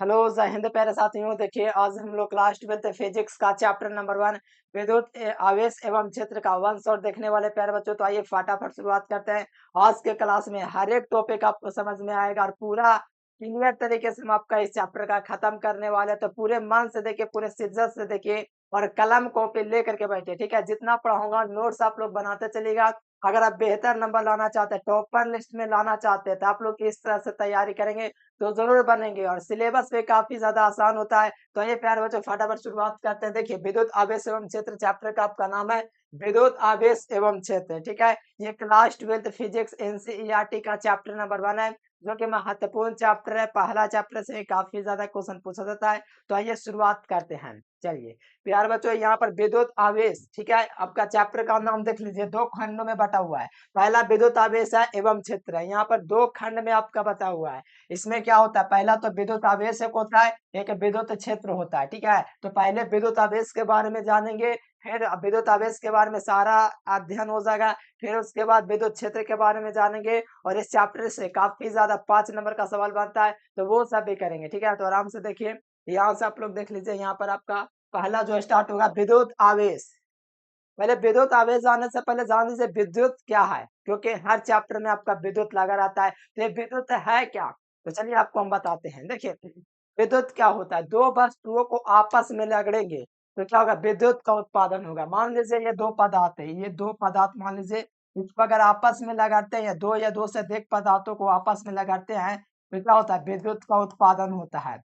Hello जय हिंद प्यारे साथियों। देखिए आज हम लोग क्लास 12th फिजिक्स का चैप्टर नंबर 1 विद्युत आवेश एवं क्षेत्र का 1 शॉट देखने वाले प्यारे बच्चों। तो आइए फटाफट शुरुआत करते हैं। आज के क्लास में हर एक टॉपिक आपको समझ में आएगा और पूरा क्लियर तरीके से हम आपका इस चैप्टर का खत्म करने वाले हैं। तो पूरे मन से देखिए, पूरे शिद्दत से देखिए और कलम कॉपी लेकर के बैठे, ठीक है। जितना पढ़ाऊंगा नोट्स आप लोग बनाते चलिएगा। अगर आप बेहतर नंबर लाना चाहते हैं, टॉपर लिस्ट में लाना चाहते हैं, तो आप लोग इस तरह से तैयारी करेंगे तो जरूर बनेंगे और सिलेबस भी काफी ज्यादा आसान होता है। तो ये प्यारे बच्चों फटाफट शुरुआत करते हैं। देखिए विद्युत आवेश एवं क्षेत्र चैप्टर का आपका नाम है विद्युत आवेश एवं क्षेत्र, ठीक है। ये क्लास 12th फिजिक्स एनसीईआरटी का चैप्टर नंबर 1 है, जो कि महत्वपूर्ण चैप्टर है। पहला चैप्टर से काफी ज्यादा क्वेश्चन पूछा जाता है। तो आइए शुरुआत करते हैं। चलिए प्यारे बच्चों, यहाँ पर विद्युत आवेश, ठीक है, आपका चैप्टर का नाम देख लीजिए, दो खंडों में बटा हुआ है। पहला विद्युत आवेश है एवं क्षेत्र है, यहाँ पर दो खंड में आपका बटा हुआ है। इसमें क्या होता है, पहला तो विद्युत आवेश एक होता है, एक विद्युत क्षेत्र होता है, ठीक है। तो पहले विद्युत आवेश के बारे में जानेंगे, फिर विद्युत आवेश के बारे में सारा अध्ययन हो जाएगा। फिर उसके बाद विद्युत क्षेत्र के बारे में जानेंगे और इस चैप्टर से काफी ज्यादा 5 नंबर का सवाल बनता है, तो वो सब भी करेंगे, ठीक है। तो आराम से देखिए, यहाँ से आप लोग देख लीजिए। यहाँ पर आपका पहला जो स्टार्ट होगा विद्युत आवेश। पहले विद्युत आवेश जानने से पहले जान लीजिए विद्युत क्या है, क्योंकि हर चैप्टर में आपका विद्युत लगा रहता है। तो ये विद्युत है क्या, तो चलिए आपको हम बताते हैं। देखिए विद्युत क्या होता है, दो वस्तुओं को आपस में रगड़ेंगे तो क्या होगा, विद्युत का उत्पादन होगा। मान लीजिए ये दो पदार्थ है, ये दो पदार्थ मान लीजिए, इसको अगर आपस में लगाते हैं, दो या दो से अधिक पदार्थों को आपस में लगाते हैं तो क्या होता है, विद्युत का उत्पादन होता है।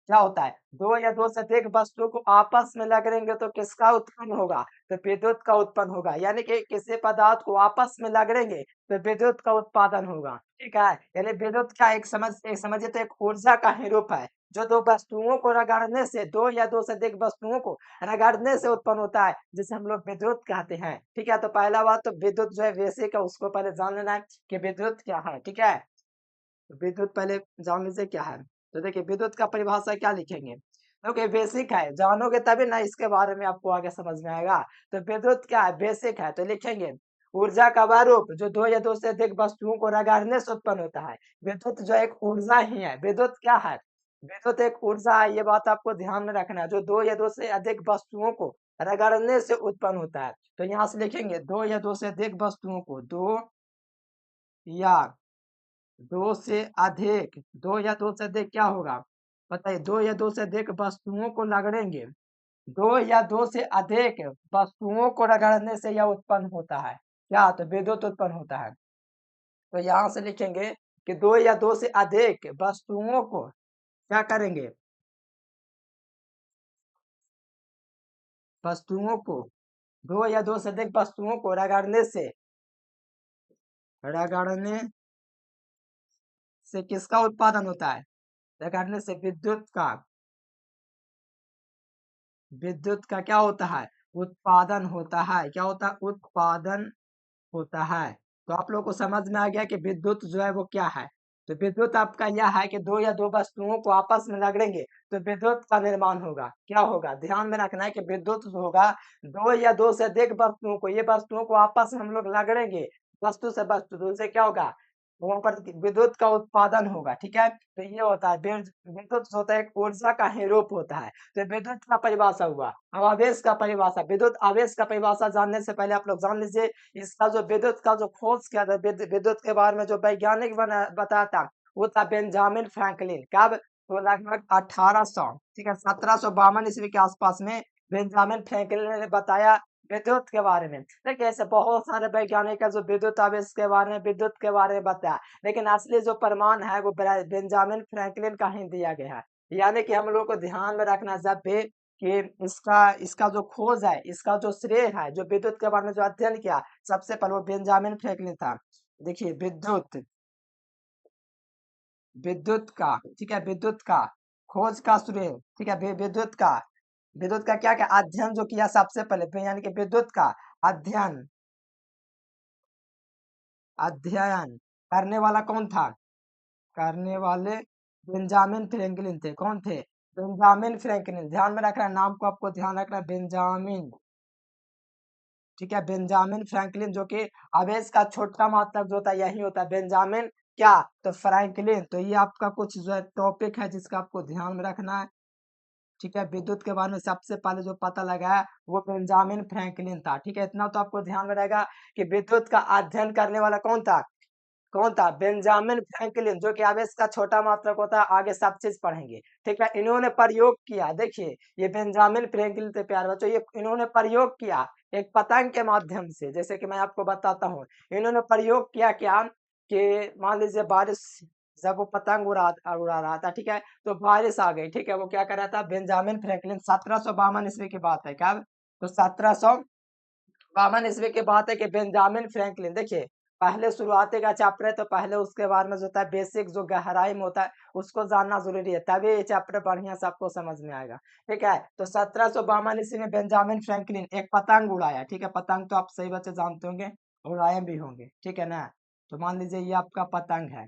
क्या होता है, दो या दो से अधिक वस्तुओं को आपस में लगेंगे तो किसका उत्पन्न होगा, तो विद्युत का उत्पन्न होगा। यानी कि किसी पदार्थ को आपस में लगेंगे तो विद्युत का उत्पादन होगा, ठीक है। यानी विद्युत का एक समझिए तो एक ऊर्जा का ही रूप है, जो दो वस्तुओं को रगड़ने से, दो या दो से अधिक वस्तुओं को रगड़ने से उत्पन्न होता है, जिसे हम लोग विद्युत कहते हैं, ठीक है। तो पहला बात तो विद्युत जो है बेसिक है, उसको पहले जान लेना है कि विद्युत क्या है, ठीक है। विद्युत पहले जान लीजिए क्या है। तो देखिए विद्युत का परिभाषा क्या लिखेंगे, क्योंकि बेसिक है, जानोगे तभी ना इसके बारे में आपको आगे समझ में आएगा। तो विद्युत क्या है, बेसिक है, तो लिखेंगे ऊर्जा का वह रूप जो दो या दो से अधिक वस्तुओं को रगड़ने से उत्पन्न होता है। विद्युत जो एक ऊर्जा ही है। विद्युत क्या है, विद्युत एक ऊर्जा है, ये बात आपको ध्यान में रखना है, जो दो या दो से अधिक वस्तुओं को रगड़ने से उत्पन्न होता है। तो यहाँ से लिखेंगे दो या दो से अधिक वस्तुओं को, दो या दो से अधिक, दो या दो से अधिक क्या होगा, बताइए, दो या दो से अधिक वस्तुओं को रगड़ेंगे, दो या दो से अधिक वस्तुओं को रगड़ने से यह उत्पन्न होता है, क्या, तो विद्युत उत्पन्न होता है। तो यहां से लिखेंगे कि दो या दो से अधिक वस्तुओं को क्या करेंगे, वस्तुओं को, दो या दो से अधिक वस्तुओं को रगड़ने से किसका उत्पादन होता है, रगड़ने से विद्युत का क्या होता है, उत्पादन होता है। क्या होता है, उत्पादन होता है। तो आप लोग को समझ में आ गया कि विद्युत जो है वो क्या है। तो विद्युत आपका यह है कि दो या दो वस्तुओं को आपस में रगड़ेंगे तो विद्युत का निर्माण होगा। क्या होगा, ध्यान में रखना है कि विद्युत जो होगा, दो या दो से अधिक वस्तुओं को, ये वस्तुओं को आपस में हम लोग रगड़ेंगे, वस्तु से वस्तु, तो उससे क्या होगा, वहां पर विद्युत का उत्पादन होगा, ठीक है। तो ये होता है विद्युत होता है, एक ऊर्जा का ही रूप होता है। तो विद्युत का परिभाषा हुआ। अब आवेश का परिभाषा, विद्युत आवेश का परिभाषा जानने से पहले आप लोग जान लीजिए इसका जो विद्युत का जो खोज किया था, विद्युत के बारे में जो वैज्ञानिक बताया था, वो था बेंजामिन फ्रैंकलिन। कब, तो लगभग 1800, ठीक है, 1752 ईस्वी के आसपास में बेंजामिन फ्रैंकलिन ने बताया विद्युत के बारे में। देखिए ऐसे बहुत सारे वैज्ञानिक है जो विद्युत आवेश के बारे में, विद्युत के बारे में बताया, लेकिन असली जो प्रमाण है वो बेंजामिन फ्रैंकलिन का ही दिया गया है। यानी कि हम लोग को ध्यान में रखना जब भी कि इसका इसका जो खोज है, इसका जो श्रेय है, जो विद्युत के बारे में जो अध्ययन किया, सबसे पहले वो बेंजामिन फ्रैंकलिन था। देखिए विद्युत, विद्युत का, ठीक है, विद्युत का खोज का श्रेय, ठीक है, विद्युत का क्या क्या अध्ययन जो किया सबसे पहले, यानी कि विद्युत का अध्ययन अध्ययन करने वाला कौन था, करने वाले बेंजामिन फ्रैंकलिन थे। कौन थे, बेंजामिन फ्रैंकलिन। ध्यान में रखना है, नाम को आपको ध्यान रखना है, बेंजामिन, ठीक है, बेंजामिन फ्रैंकलिन, जो कि आवेश का छोटा मात्रक जो होता है यही होता है, बेंजामिन क्या, तो फ्रैंकलिन। तो ये आपका कुछ जो है टॉपिक है जिसका आपको ध्यान में रखना है। ठीक है, विद्युत के बारे में सबसे पहले जो पता लगाया वो बेंजामिन फ्रैंकलिन था। ठीक है, इतना तो आपको ध्यान में रहेगा कि विद्युत का अध्ययन करने वाला कौन था, कौन था, बेंजामिन फ्रैंकलिन, जो कि आवेश का छोटा मात्रक होता है। आगे सब चीज पढ़ेंगे। ठीक है, इन्होंने प्रयोग किया, देखिए ये बेंजामिन फ्रैंकलिन थे प्यारे बच्चों, ये इन्होंने प्रयोग किया एक पतंग के माध्यम से। जैसे कि मैं आपको बताता हूँ, इन्होंने प्रयोग किया क्या, कि मान लीजिए बारिश, जब वो पतंग उड़ा रहा था, ठीक है, तो बारिश आ गई। ठीक है, वो क्या कर रहा था, बेंजामिन फ्रैंकलिन, 1752 ईस्वी की बात है क्या, तो 1752 ईस्वी की बात है कि बेंजामिन फ्रैंकलिन, देखिए पहले शुरुआती का चैप्टर है तो पहले उसके बारे में जो होता है बेसिक, जो गहराई में होता है उसको जानना जरूरी है, तभी ये चैप्टर बढ़िया से आपको समझ में आएगा। ठीक है, तो 1752 ईस्वी में बेंजामिन फ्रैंकलिन एक पतंग उड़ाया। ठीक है, पतंग तो आप सही बच्चे जानते होंगे, उड़ाए भी होंगे। ठीक है ना, तो मान लीजिए ये आपका पतंग है,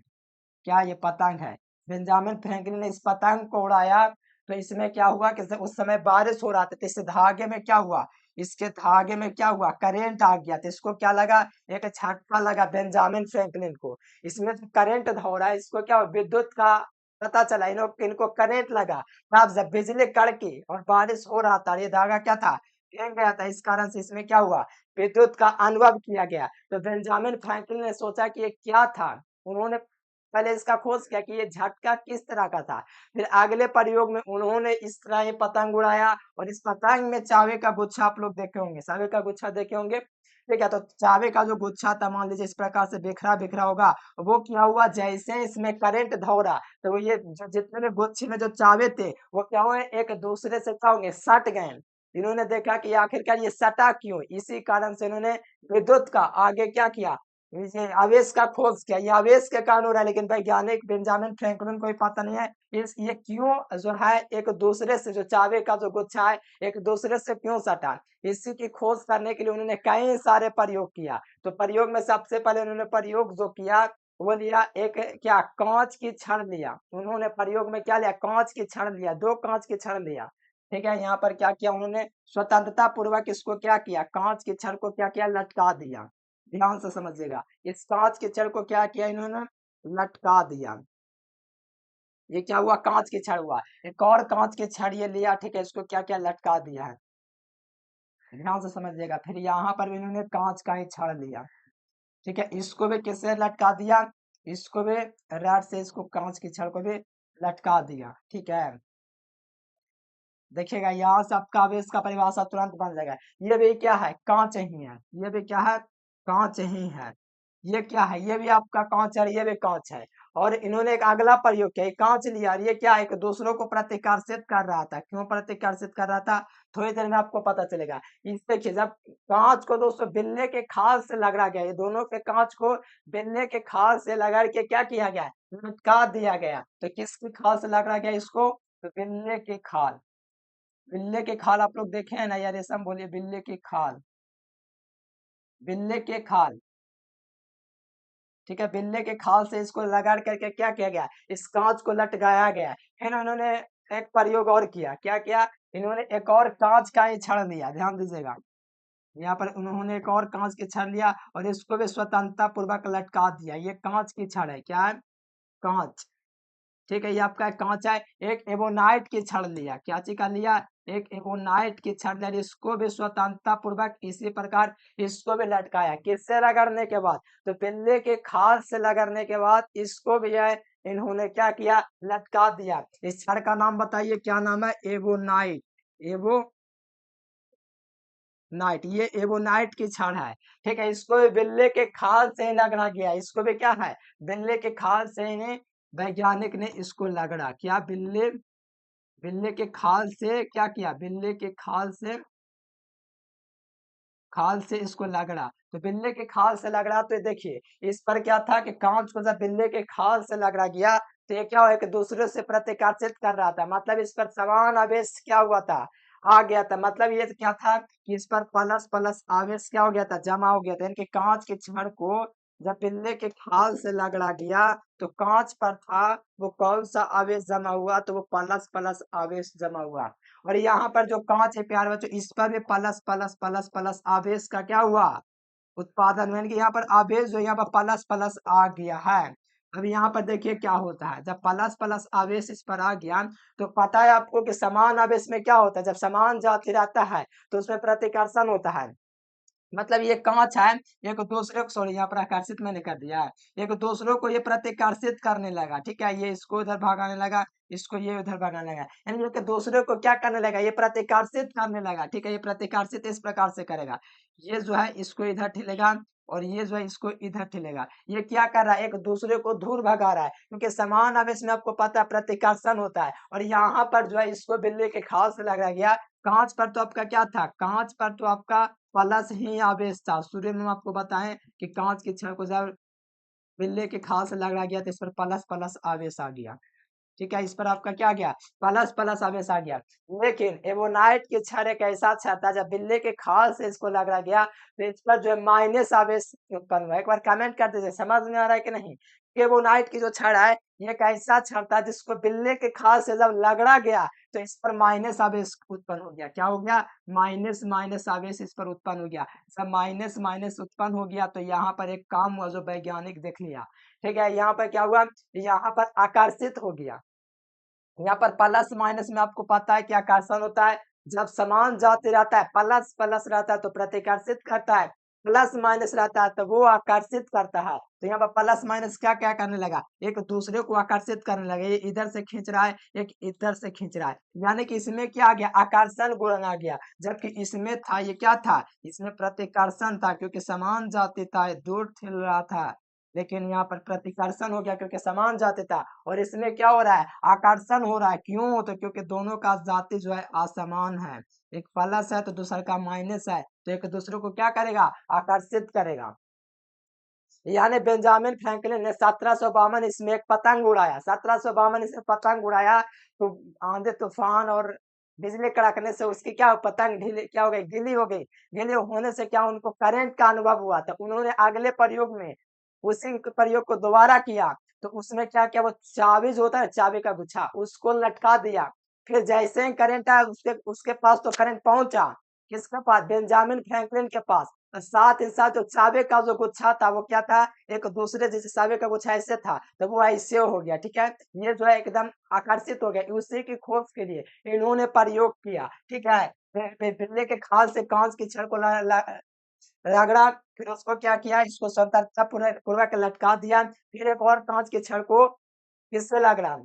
क्या ये पतंग है, बेंजामिन फ्रैंकलिन ने इस पतंग को उड़ाया। तो इसमें क्या हुआ कि उस समय बारिश हो रहा था, तो इस धागे में क्या हुआ, इसके धागे में क्या हुआ, करंट आ गया। तो इसको क्या लगा, एक झटका लगा बेंजामिन फ्रैंकलिन को। इसमें जो करंट दौड़ रहा है, इसको क्या हुआ, विद्युत का पता चला, इनको करंट लगा। तब जब बिजली कड़की और बारिश हो रहा था, ये धागा क्या था, फेंक गया था। इस कारण से इसमें क्या हुआ, विद्युत का अनुभव किया गया। तो बेंजामिन फ्रैंकलिन ने सोचा कि ये क्या था। उन्होंने पहले इसका खोज किया कि ये झटका किस तरह का था। फिर अगले प्रयोग में उन्होंने इस तरह ये पतंग उड़ाया, और इस पतंग में चावे का गुच्छा आप लोग देखे होंगे, चावे का गुच्छा देखे होंगे। ठीक है, तो चावे का जो गुच्छा था, मान लीजिए इस प्रकार से बिखरा बिखरा होगा। वो क्या हुआ, जैसे इसमें करंट दौड़ा, तो वो ये जितने भी गुच्छे में जो चावे थे, वो क्या हुए, एक दूसरे से क्या होंगे, सट गए। इन्होंने देखा कि आखिरकार ये सटा क्यों, इसी कारण से इन्होंने विद्युत का आगे क्या किया, ये आवेश का खोज किया। ये आवेश के कारण हो रहा है, लेकिन वैज्ञानिक बेंजामिन फ्रैंकलिन को भी पता नहीं है ये क्यों जो है एक दूसरे से, जो चावे का जो गुच्छा है एक दूसरे से क्यों सटा। इसी की खोज करने के लिए उन्होंने कई सारे प्रयोग किया। तो प्रयोग में सबसे पहले उन्होंने प्रयोग जो किया, वो लिया एक क्या, कांच की छड़ लिया। उन्होंने प्रयोग में क्या लिया, कांच की छड़ लिया, 2 कांच की छड़ लिया। ठीक है, यहाँ पर क्या किया उन्होंने, स्वतंत्रता पूर्वक इसको क्या किया, कांच की छड़ को क्या किया, लटका दिया। ध्यान से समझिएगा, इस कांच के छड़ को क्या किया इन्होंने, लटका दिया। ये क्या हुआ, कांच की छड़ हुआ। एक और कांच की छड़ ये लिया, ठीक है, इसको क्या किया, लटका दिया है। ध्यान से समझिएगा। फिर यहाँ पर भी इन्होंने कांच का ही छड़ लिया। ठीक है, इसको भी किससे लटका दिया, इसको भी रॉड से, इसको कांच की छड़ को भी लटका दिया। ठीक है, देखिएगा यहाँ से आपका आवेश का परिभाषा तुरंत बन जाएगा। ये भी क्या है, कांच ही है, ये भी क्या है, कांच ही है। ये क्या है, ये भी आपका कांच है, ये भी कांच है। और इन्होंने एक अगला प्रयोग किया, कांच लिया, और ये क्या, एक दूसरों को प्रतिकर्षित कर रहा था। क्यों प्रतिकर्षित कर रहा था, थोड़ी देर में आपको पता चलेगा। इस देखिए, जब कांच को दोस्तों बिल्ले के खाल से रगड़ा गया, ये दोनों के कांच को बिल्ले के खाल से रगड़ के क्या किया गया, लटका दिया गया। तो किसकी खाल से रगड़ा गया इसको, तो बिल्ले के खाल। बिल्ले के खाल आप लोग देखे हैं ना, या रेशम बोलिए, बिल्ले की खाल, बिल्ले के खाल। ठीक है, बिल्ले के खाल से इसको रगड़ करके क्या किया गया, इस कांच को लटकाया गया। फिर उन्होंने एक प्रयोग और किया, क्या किया, इन्होंने एक और कांच का ही छड़ लिया। ध्यान दीजिएगा, यहाँ पर उन्होंने एक और कांच की छड़ लिया और इसको भी स्वतंत्रता पूर्वक लटका दिया। ये कांच की छड़ है, क्या है, कांच। ठीक है, ये आपका कांच है। एक एबोनाइट की छड़ लिया, क्या चीज का लिया, एक एबोनाइट की छड़ लिया, इसको भी स्वतंत्रता पूर्वक इसी प्रकार इसको भी लटकाया। किससे रगड़ने के बाद, तो बिल्ले के खाल से रगड़ने के बाद इसको भी है इन्होंने क्या किया, लटका दिया। इस छड़ का नाम बताइए, क्या नाम है, एबोनाइट। एबोनाइट, ये एबोनाइट की छड़ है। ठीक है, इसको भी बिल्ले के खाल से ही रगड़ा गया। इसको भी क्या है, बिल्ले के खाल से ही वैज्ञानिक ने इसको रगड़ा। क्या, बिल्ले, बिल्ले के खाल से क्या किया, बिल्ले के खाल से इसको रगड़ा। तो बिल्ले के खाल से रगड़ा, तो देखिए इस पर क्या था कि कांच को जब बिल्ले के खाल से रगड़ा गया, तो ये क्या हुआ, एक दूसरे से प्रतिकर्षित कर रहा था। मतलब इस पर समान आवेश क्या हुआ था, आ गया था। मतलब ये क्या था कि इस पर प्लस प्लस आवेश क्या हो गया था, जमा हो गया था। यानी कि कांच के छड़ को जब बिल्ले के खाल से रगड़ा गया, तो कांच पर था वो कौन सा आवेश जमा हुआ, तो वो प्लस प्लस आवेश जमा हुआ। और यहाँ पर जो कांच है प्यारे बच्चों, इस पर भी प्लस प्लस प्लस प्लस आवेश का क्या हुआ, उत्पादन। यानी कि यहाँ पर आवेश जो यहाँ पर प्लस प्लस आ गया है। अब यहाँ पर देखिए क्या होता है, जब प्लस प्लस आवेश इस पर आ गया तो पता है आपको कि समान आवेश में क्या होता है, जब समान जाति रहता है तो उसमें प्रतिकर्षण होता है। मतलब ये कांच है, एक दूसरे को, सॉरी यहाँ पर आकर्षित मैंने कर दिया है, एक दूसरों को ये प्रतिकर्षित करने लगा, ठीक है, ये इसको इधर भगाने लगा, इसको ये उधर भगाने लगा, यानी कि दूसरे को क्या करने लगा, ये प्रतिकर्षित करने लगा, ठीक है, ये प्रतिकर्षित इस प्रकार से करेगा, ये जो है इसको इधर ठेलेगा और ये जो है इसको इधर ठेलेगा, ये क्या कर रहा है, एक दूसरे को दूर भगा रहा है, क्योंकि समान आवेश में आपको पता है प्रतिकर्षण होता है। और यहाँ पर जो है इसको बिल्ली के खाल से लगाया गया, कांच पर तो आपका क्या था, कांच पर तो आपका प्लस ही आवेश था। सूर्य में आपको बताएं कि कांच की छड़ को जब बिल्ले के खाल से लगाया गया तो इस पर प्लस प्लस आवेश आ गया, ठीक है, इस पर आपका क्या गया, प्लस प्लस आवेश आ गया। लेकिन एवोनाइट की छड़ एक ऐसा छड़ था, जब बिल्ले के खाल से इसको लगाया गया तो इस पर जो है माइनस आवेश उत्पन्न हुआ। एक बार कमेंट कर दीजिए समझ में आ रहा है कि नहीं। एवोनाइट की जो छड़ है ये एक ऐसा छड़ था जिसको बिल्ले के खाल से जब रगड़ा गया तो इस पर माइनस आवेश उत्पन्न हो गया। क्या हो गया, माइनस माइनस आवेश इस पर उत्पन्न हो गया। जब माइनस माइनस उत्पन्न हो गया तो यहाँ पर एक काम हुआ जो वैज्ञानिक देख लिया, ठीक है, यहाँ पर क्या हुआ, यहाँ पर आकर्षित हो गया। यहाँ पर प्लस माइनस में आपको पता है कि आकर्षण होता है, जब समान जाति रहता है, प्लस प्लस रहता है तो प्रतिकर्षित करता है, प्लस माइनस रहता है तो वो आकर्षित करता है। तो यहाँ पर प्लस माइनस क्या क्या करने लगा, एक दूसरे को आकर्षित करने लगा, ये इधर से खींच रहा है, एक इधर से खींच रहा है, यानी कि इसमें क्या आ गया, आकर्षण गुण आ गया। जबकि इसमें था, ये क्या था, इसमें प्रतिकर्षण था, क्योंकि समान जाति था, दूर ठेल रहा था। लेकिन यहाँ पर प्रतिकर्षण हो गया क्योंकि समान जाति था। और इसमें क्या हो रहा है, आकर्षण हो रहा है, क्यों, तो क्योंकि दोनों का जाति जो है असमान है, एक प्लस है तो दूसरा का माइनस है, तो एक दूसरे को क्या करेगा, आकर्षित करेगा। यानी बेंजामिन फ्रैंकलिन ने 1752 इसमें एक पतंग उड़ाया, 1752 इसमें पतंग उड़ाया तो आंधी तूफान और बिजली कड़कने से उसकी क्या पतंग ढीली क्या हो गई, गीली हो गई। गीली होने से क्या उनको करंट का अनुभव हुआ, तो उन्होंने अगले प्रयोग में उसी प्रयोग को दोबारा किया। तो उसमें क्या किया, वो चाबी जो होता है, चाबी का गुच्छा, उसको लटका दिया। फिर जैसे ही करंट आया उसके उसके पास तो करंट पहुंचा, किसके पास, बेंजामिन फ्रैंकलिन के पास। साथ ही साथ जो चाबी का जो गुच्छा था वो क्या था, एक दूसरे जैसे चाबी का गुच्छा ऐसे था तो वो ऐसे हो गया, ठीक है, ये जो है एकदम आकर्षित हो गया। उसी की खोज के लिए इन्होंने प्रयोग किया, ठीक है, बिल्ली के खाल से कांच की छड़ को रगड़ा, फिर उसको क्या किया, इसको स्वतंत्रता पूर्वक लटका दिया, फिर एक और कांच की छड़ को किससे लग रहा,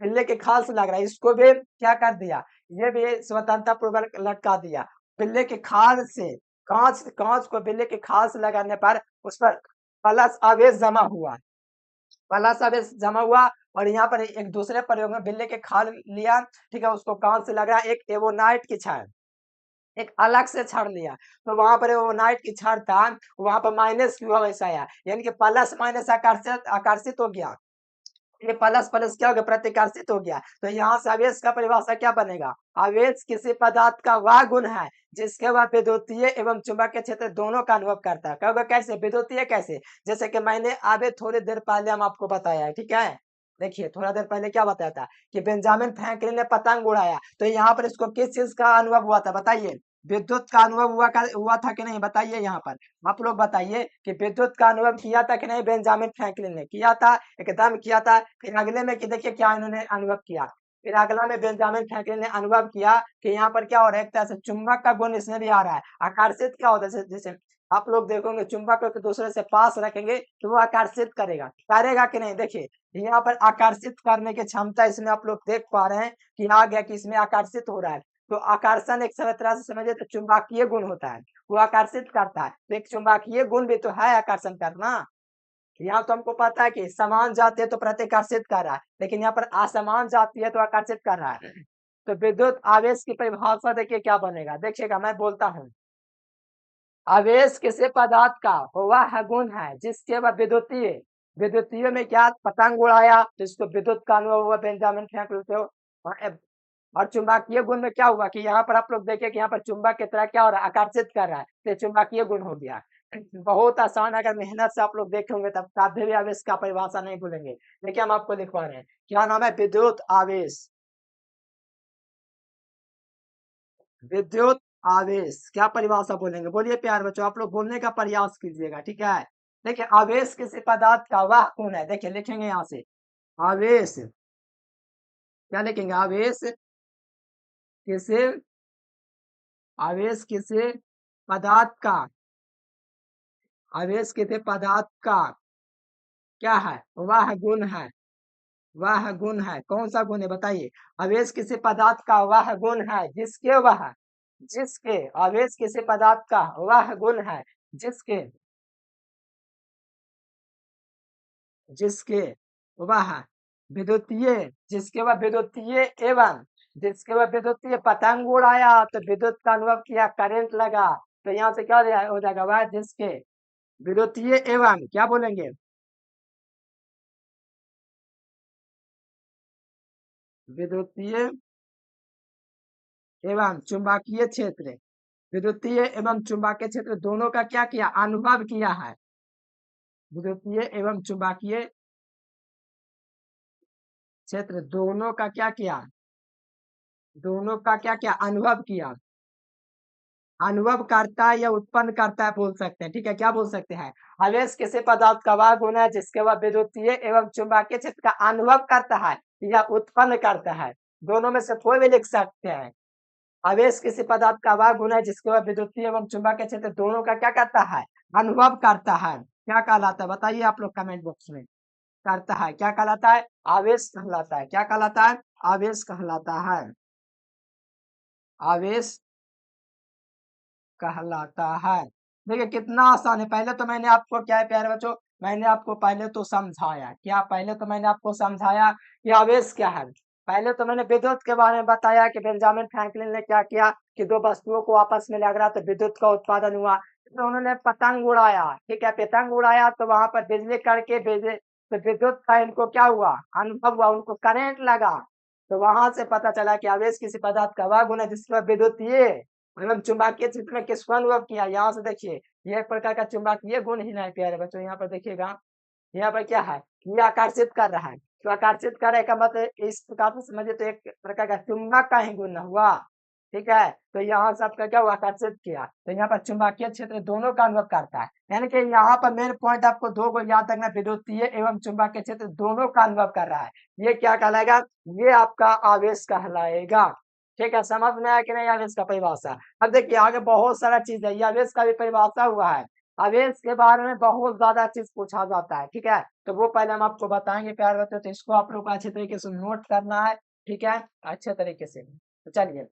बिल्ली के खाल से लग रहा है, इसको भी क्या कर दिया, ये भी स्वतंत्रता पूर्वक लटका दिया। बिल्ली के खाल से कांच कांच को बिल्ली के खाल से लगाने पर उस पर प्लस आवेश जमा हुआ, प्लस आवेश जमा हुआ। और यहाँ पर एक दूसरे प्रयोग में बिल्ली के खाल लिया, ठीक है, उसको कांच से लग रहा एक एवोनाइट की छड़, एक अलग से छड़ लिया, तो वहां पर वो नाइट की छड़ था, वहां पर माइनस क्यू वैसा आया, यानी कि प्लस माइनस आकर्षित आकर्षित हो गया, ये प्लस प्लस क्या हो गया, प्रतिकर्षित हो गया। तो यहाँ से आवेश का परिभाषा क्या बनेगा, आवेश किसी पदार्थ का वह गुण है जिसके वह विद्युतीय एवं चुंबकीय क्षेत्र दोनों का अनुभव करता है। कहोगे कैसे, विद्युतीय कैसे, जैसे कि मैंने अभी थोड़ी देर पहले हम आपको बताया है, ठीक है, देखिए थोड़ा देर पहले क्या बताया था कि बेंजामिन फ्रैंकलिन ने पतंग उड़ाया, तो यहाँ पर इसको किस चीज का अनुभव हुआ था बताइए, विद्युत का अनुभव हुआ था कि नहीं, बताइए यहाँ पर आप लोग बताइए कि विद्युत का अनुभव किया था कि नहीं, बेंजामिन फ्रैंकलिन ने किया था, एकदम किया था। फिर अगले में कि देखिए क्या इन्होंने अनुभव किया, फिर अगला में बेंजामिन फ्रैंकलिन ने अनुभव किया कि यहाँ पर क्या हो रहा है, एक तरह से चुंबक का गुण इसमें भी आ रहा है। आकर्षित क्या होता है, जैसे आप लोग देखोगे चुंबक को दूसरे से पास रखेंगे तो वो आकर्षित करेगा, करेगा कि नहीं, देखिए यहाँ पर आकर्षित करने की क्षमता इसमें आप लोग देख पा रहे हैं कि आ गया कि इसमें आकर्षित हो रहा है। तो आकर्षण एक तरह से समझिए तो चुंबकीय गुण होता है, वो आकर्षित करता है, तो एक चुंबकीय गुण भी तो है आकर्षण करना। यहाँ तो हमको पता है कि समान जाति है तो प्रतिकर्षित कर रहा है, लेकिन यहाँ पर असमान जाति है तो आकर्षित कर रहा है। तो विद्युत आवेश की परिभाषा देखिए क्या बनेगा, देखिएगा मैं बोलता हूँ, आवेश किसी पदार्थ का वह गुण है जिसके वह विद्युतीय, विद्युतीय में क्या, पतंग उड़ाया तो इसको विद्युत का अनुभव हुआ, बेंजामिन फ्रैंकलिन से। और चुंबकीय गुण में क्या हुआ कि यहाँ पर आप लोग देखिए कि यहाँ पर चुंबक की तरह क्या हो रहा है, आकर्षित कर रहा है, तो चुंबकीय गुण हो गया। बहुत आसान, अगर मेहनत से आप लोग देखे होंगे तब कभी भी आवेश का परिभाषा नहीं भूलेंगे। देखिए हम आपको लिखवा रहे हैं, क्या नाम है, विद्युत आवेश, विद्युत आवेश क्या परिभाषा बोलेंगे, बोलिए प्यार बच्चों, आप लोग बोलने का प्रयास कीजिएगा, ठीक है। देखिए आवेश किसी पदार्थ का वह गुण है, देखिए लिखेंगे यहाँ से आवेश, क्या लिखेंगे किसी आवेश किसी पदार्थ का, आवेश किसी पदार्थ का क्या है, वह गुण है, वह गुण है, कौन सा गुण है बताइए। आवेश किसी पदार्थ का वह गुण है जिसके आवेश किसी पदार्थ का वह गुण है जिसके जिसके वह विद्युतीय जिसके वह विद्युतीय एवं जिसके वह विद्युतीय पतंग उड़ाया तो विद्युत का अनुभव किया, करंट लगा, तो यहाँ से क्या हो जाएगा वह जिसके विद्युतीय एवं क्या बोलेंगे, विद्युतीय एवं चुंबकीय क्षेत्र, विद्युतीय एवं चुंबकीय क्षेत्र दोनों का क्या किया, अनुभव किया है, विद्युतीय एवं चुंबकीय क्षेत्र दोनों का क्या किया, दोनों का क्या किया, अनुभव किया, अनुभव करता है या उत्पन्न करता है बोल सकते हैं, ठीक है, क्या बोल सकते हैं, आवेश किसी पदार्थ का वह गुण है जिसके वह विद्युतीय एवं चुंबकीय क्षेत्र का अनुभव करता है या उत्पन्न करता है, दोनों में से कोई भी लिख सकते हैं। आवेश किसी पदार्थ का वह गुण है जिसके वह विद्युतीय एवं चुंबकीय क्षेत्र दोनों का क्या करता है, अनुभव करता है, क्या कहलाता है बताइए आप लोग कमेंट बॉक्स में, करता है क्या कहलाता है, आवेश कहलाता है, क्या कहलाता है, आवेश कहलाता है, आवेश कहलाता है। देखिए कितना आसान है, पहले तो मैंने आपको क्या है प्यारे बच्चों, मैंने आपको पहले तो समझाया, क्या पहले तो मैंने आपको समझाया कि आवेश क्या है, पहले तो मैंने विद्युत के बारे में बताया कि बेंजामिन फ्रैंकलिन ने क्या किया कि दो वस्तुओं को आपस में लग रहा तो विद्युत का उत्पादन हुआ, तो उन्होंने पतंग उड़ाया, ठीक है, पतंग उड़ाया तो वहां पर बिजली करके भेजे, तो विद्युत का इनको क्या हुआ, अनुभव हुआ, उनको करंट लगा, तो वहां से पता चला कि आवेश किसी पदार्थ का वह गुण है जिसमें विद्युतीय एवं चुंबकीय क्षेत्र में किसको अनुभव किया, यहाँ से देखिए यह एक प्रकार का चुंबकीय गुण ही है प्यारे बच्चों, यहाँ पर देखिएगा, यहाँ पर क्या है, ये आकर्षित कर रहा है, तो आकर्षित करने का मतलब इस प्रकार से समझिए तो एक प्रकार का चुंबक का ही गुण हुआ, ठीक है, तो यहाँ से आपका क्या हुआ, आकर्षित किया, तो यहाँ पर चुंबकीय क्षेत्र दोनों का अनुभव करता है, यानी कि यहाँ पर मेन पॉइंट आपको दो को याद रखना, विद्युतीय एवं चुंबकीय क्षेत्र दोनों का अनुभव कर रहा है, ये क्या कहलाएगा, ये आपका आवेश कहलाएगा, ठीक है, समझ में आया कि नहीं आवेश का परिभाषा। अब देखिए आगे बहुत सारा चीज है, ये आवेश का भी परिभाषा हुआ है, आवेश के बारे में बहुत ज्यादा चीज पूछा जाता है, ठीक है, तो वो पहले हम आपको बताएंगे प्यारे बच्चों, तो इसको आप लोग को अच्छे तरीके से नोट करना है, ठीक है, अच्छे तरीके से, तो चलिए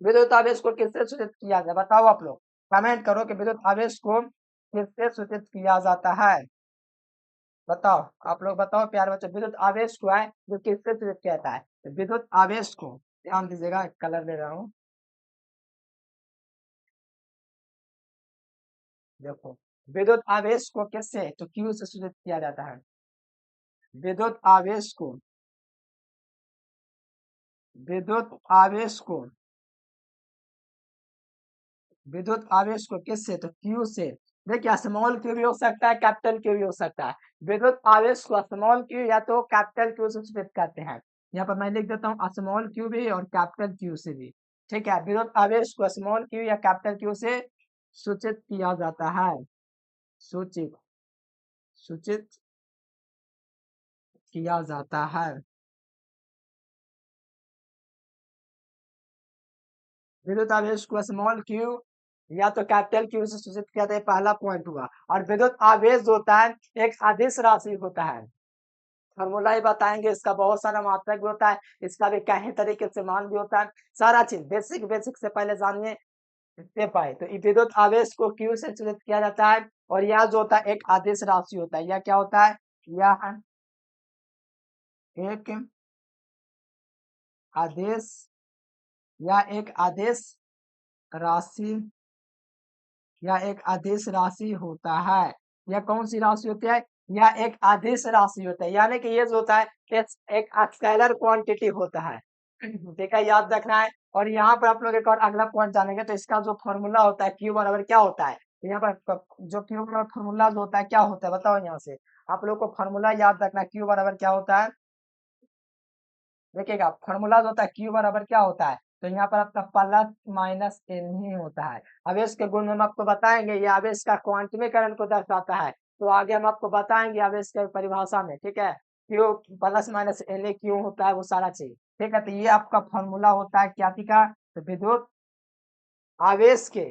विद्युत आवेश को किससे सूचित किया जाए, बताओ आप लोग, कमेंट करो कि विद्युत आवेश को किससे सूचित किया जाता है, बताओ आप लोग बताओ प्यारे बच्चों, विद्युत आवेश को है जो किससे सूचित किया जाता है, तो विद्युत आवेश को ध्यान दीजिएगा, कलर ले रहा हूँ, देखो विद्युत आवेश को किससे, तो क्यू से सूचित किया जाता है, विद्युत आवेश को, विद्युत आवेश को, विद्युत आवेश को किससे, तो क्यू से, देखिए स्मॉल क्यू भी हो सकता है, कैपिटल क्यू भी हो सकता है, विद्युत आवेश को स्मॉल क्यू या तो कैपिटल क्यू से सूचित करते हैं, यहाँ पर मैं लिख देता हूँ स्मॉल क्यू भी और कैपिटल क्यू से भी, ठीक है, विद्युत आवेश को स्मॉल क्यू या कैपिटल क्यू से सूचित किया जाता है, सूचित सूचित किया जाता है, विद्युत आवेश को स्मॉल क्यू या तो कैपिटल क्यू से सूचित किया जाता है, पहला पॉइंट हुआ, और विद्युत आवेश जो होता है एक अदिश राशि होता है, फॉर्मूला ही बताएंगे, इसका बहुत सारा मात्रक भी होता है, इसका भी कई तरीके से मान भी होता है, सारा चीज बेसिक बेसिक से पहले जानिए इससे पाए, तो विद्युत आवेश को क्यू से सूचित किया जाता है, और यह जो होता है एक आदेश राशि होता है, यह क्या होता है, यह एक आदेश या एक आदेश राशि या एक आदेश राशि होता है, यह कौन सी राशि होती है, यह एक आदेश राशि होता है, यानी कि ये जो होता है एक स्केलर क्वांटिटी होता है, ठीक है, याद रखना है, और यहाँ पर आप लोग एक और अगला पॉइंट जानेंगे, तो इसका जो फॉर्मूला होता है क्यू बराबर क्या होता है, तो यहाँ पर जो क्यू बराबर फॉर्मूला जो होता है क्या होता है बताओ, यहाँ से आप लोग को फॉर्मूला याद रखना, क्यू बराबर क्या होता है, देखिएगा फॉर्मूला जो होता है क्यू बराबर क्या होता है, तो यहाँ पर आपका प्लस माइनस एन ही होता है, आवेश के गुण हम आपको बताएंगे, ये आवेश का क्वांटमीकरण को दर्शाता है, तो आगे हम आपको बताएंगे आवेश की परिभाषा में, ठीक है। क्यू प्लस माइनस Na क्यों होता है वो सारा चीज, ठीक है। तो ये आपका फॉर्मूला होता है क्या का, तो विद्युत आवेश के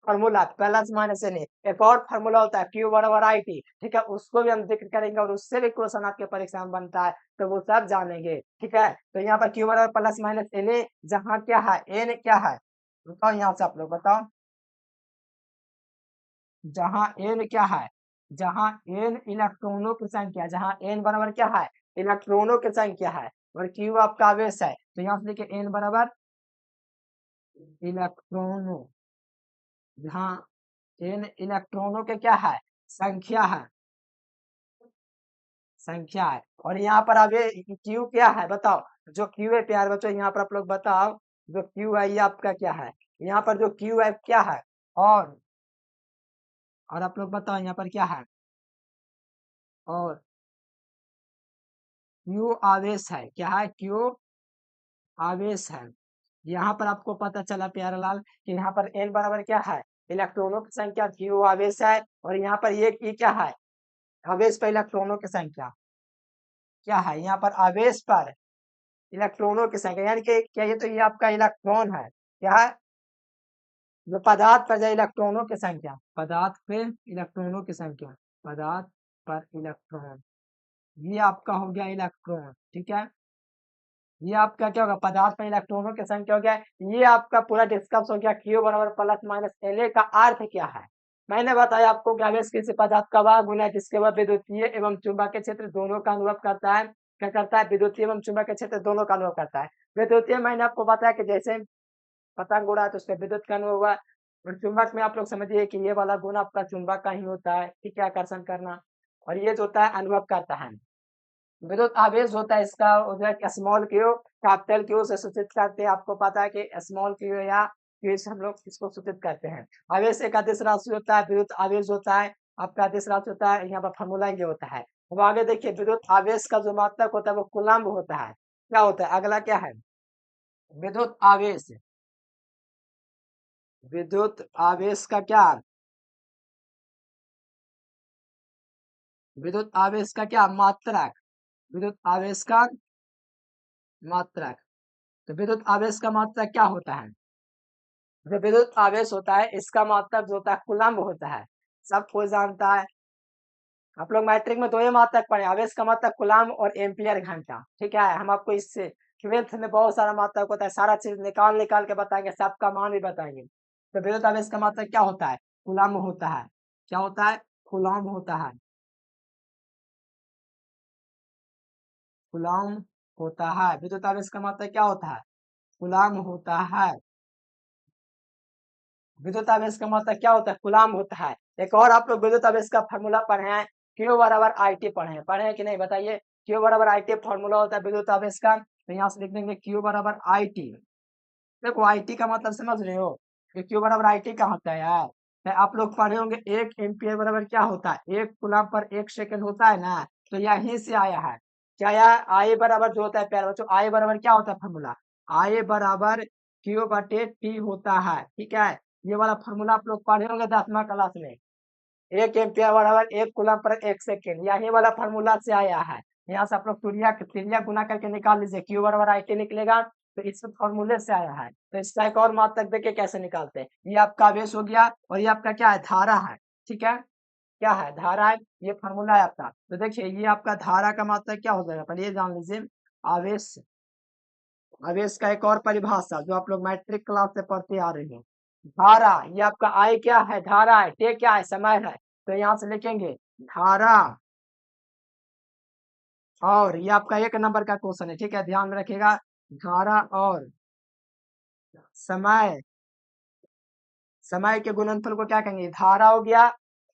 फॉर्मूला प्लस माइनस Na। एक और फॉर्मूला होता है क्यू बराबर आई टी, ठीक है, उसको भी हम जिक्र करेंगे और उससे भी क्वेश्चन आपके परीक्षा में बनता है, तो वो सब जानेंगे, ठीक है। तो यहाँ पर क्यू बराबर प्लस माइनस Na, जहाँ क्या है एन क्या है, बताओ यहाँ से आप लोग बताओ। जहाँ एन क्या है, जहाँ एन इलेक्ट्रॉनों की संख्या, जहाँ एन बराबर क्या है इलेक्ट्रॉनों की संख्या है, और क्यू आपका आवेश है, तो यहाँ से देखिए एन बराबर इलेक्ट्रॉनों, जहाँ एन इलेक्ट्रॉनों के क्या है संख्या है, संख्या है। और यहाँ पर अब ये क्यू क्या है बताओ, जो क्यू है प्यार बच्चों यहाँ पर आप लोग बताओ, जो क्यू है ये आपका क्या है, यहाँ पर जो क्यू है क्या है, और आप लोग बताओ यहाँ पर क्या है, और क्यू आवेश है, क्या है क्यू आवेश है। यहाँ पर आपको पता चला प्यारेलाल कि यहाँ पर एन बराबर क्या है इलेक्ट्रॉनों की संख्या, क्यू आवेश है, और यहाँ पर ये क्या है आवेश पर इलेक्ट्रॉनों की संख्या, क्या है यहाँ पर आवेश पर इलेक्ट्रॉनों की संख्या, यानी कि क्या ये, तो ये आपका इलेक्ट्रॉन है, क्या है जो पदार्थ पर जो इलेक्ट्रॉनों की संख्या, पदार्थ पे इलेक्ट्रॉनों की संख्या, पदार्थ पर इलेक्ट्रॉन, ये आपका हो गया इलेक्ट्रॉन, ठीक है। ये आपका क्या होगा पदार्थ में इलेक्ट्रॉनों की संख्या हो गया। ये आपका पूरा डिस्कस हो गया क्यू बराबर प्लस माइनस Na का अर्थ क्या है। मैंने बताया आपको कि आवेश किसी पदार्थ का वह गुण है जिसके वह विद्युतीय एवं चुंबकीय क्षेत्र दोनों का अनुभव करता है। क्या करता है विद्युतीय एवं चुंबकीय क्षेत्र दोनों का अनुभव करता है। विद्युतीय मैंने आपको बताया कि जैसे पतंग उड़ा तो उसका विद्युत का अनुभव हुआ, और चुंबक में आप लोग समझिए कि ये वाला गुण आपका चुंबक का ही होता है, ठीक है, आकर्षण करना, और ये जो होता है अनुभव करता है। विद्युत आवेश होता है इसका उधर स्मॉल क्यू कैपिटल क्यू से सूचित करते हैं। आपको पता है कि स्मॉल क्यू या क्यू से हम लोग इसको सूचित करते हैं। आवेश एक अदिश राशि होता है, विद्युत आवेश होता है आपका अदिश राशि होता है, यहाँ पर फॉर्मूला ये होता है। अब आगे देखिए विद्युत आवेश का जो मात्रक होता है वो कूलम्ब होता है। क्या होता है अगला क्या है विद्युत आवेश, विद्युत आवेश का क्या, विद्युत आवेश का क्या मात्रक, विद्युत आवेश का मात्रक, तो विद्युत आवेश का मात्रक क्या होता है, जो विद्युत आवेश होता है इसका मात्रक जो होता है कूलम्ब होता है। सब कोई जानता है, आप लोग मैट्रिक में दो ही मात्रक पढ़े, आवेश का मात्रक कूलम्ब और एम्पियर घंटा, ठीक है। हम आपको इससे 12th में बहुत सारा मात्रक होता है, सारा चीज निकाल निकाल के बताएंगे, सबका मान भी बताएंगे। तो विद्युत आवेश का मात्रक क्या होता है कूलम्ब होता है, क्या होता है कूलम्ब होता है, कूलम्ब होता है। विद्युत आवेश का मात्रक क्या होता है कूलम्ब होता है। विद्युत आवेश का मतलब क्या होता है कूलम्ब होता है। एक और आप लोग विद्युत आवेश का फार्मूला पढ़े हैं, क्यू बराबर आई टी पढ़े हैं कि नहीं बताइए। क्यू बराबर आई टी फार्मूला होता है विद्युत आवेश का, तो यहाँ से लिख देंगे क्यू बराबर आई टी। देखो आई टी का मतलब समझ रहे हो कि क्यू बराबर आई टी का होता है यार। तो आप लोग पढ़े होंगे 1 एम्पियर बराबर क्या होता है 1 कूलम्ब पर 1 सेकंड होता है ना, तो यहीं से आया है। क्या आया आई बराबर जो होता है प्यारे बच्चों, आई बराबर क्या होता है फॉर्मूला, आई बराबर क्यू बटे टी होता है, ठीक है। ये वाला फॉर्मूला आप लोग पढ़े होंगे 10वीं क्लास में। 1 एम्पियर बराबर 1 कूलम्ब पर 1 सेकेंड, यही वाला फॉर्मूला से आया है। यहाँ से आप लोग तुरिया तिरिया गुना करके निकाल लीजिए, क्यू बराबर आई टी निकलेगा, तो इस फॉर्मूले से आया है। तो इसका एक और मात्रक देखिए कैसे निकालते हैं। ये आपका आवेश हो गया, और ये आपका क्या है धारा है, ठीक है, क्या है धारा है, ये फॉर्मूला है आपका। तो देखिए ये आपका धारा का मात्रक क्या हो जाएगा पहले ये जान लीजिए। आवेश, आवेश का एक और परिभाषा जो आप लोग मैट्रिक क्लास से पढ़ते आ रहे हैं, धारा, ये आपका आई क्या है धारा है, टे क्या है समय है, तो यहाँ से लिखेंगे धारा, और ये आपका 1 नंबर का क्वेश्चन है, ठीक है, ध्यान में रखिएगा। धारा और समय, समय के गुणनफल को क्या कहेंगे धारा हो गया,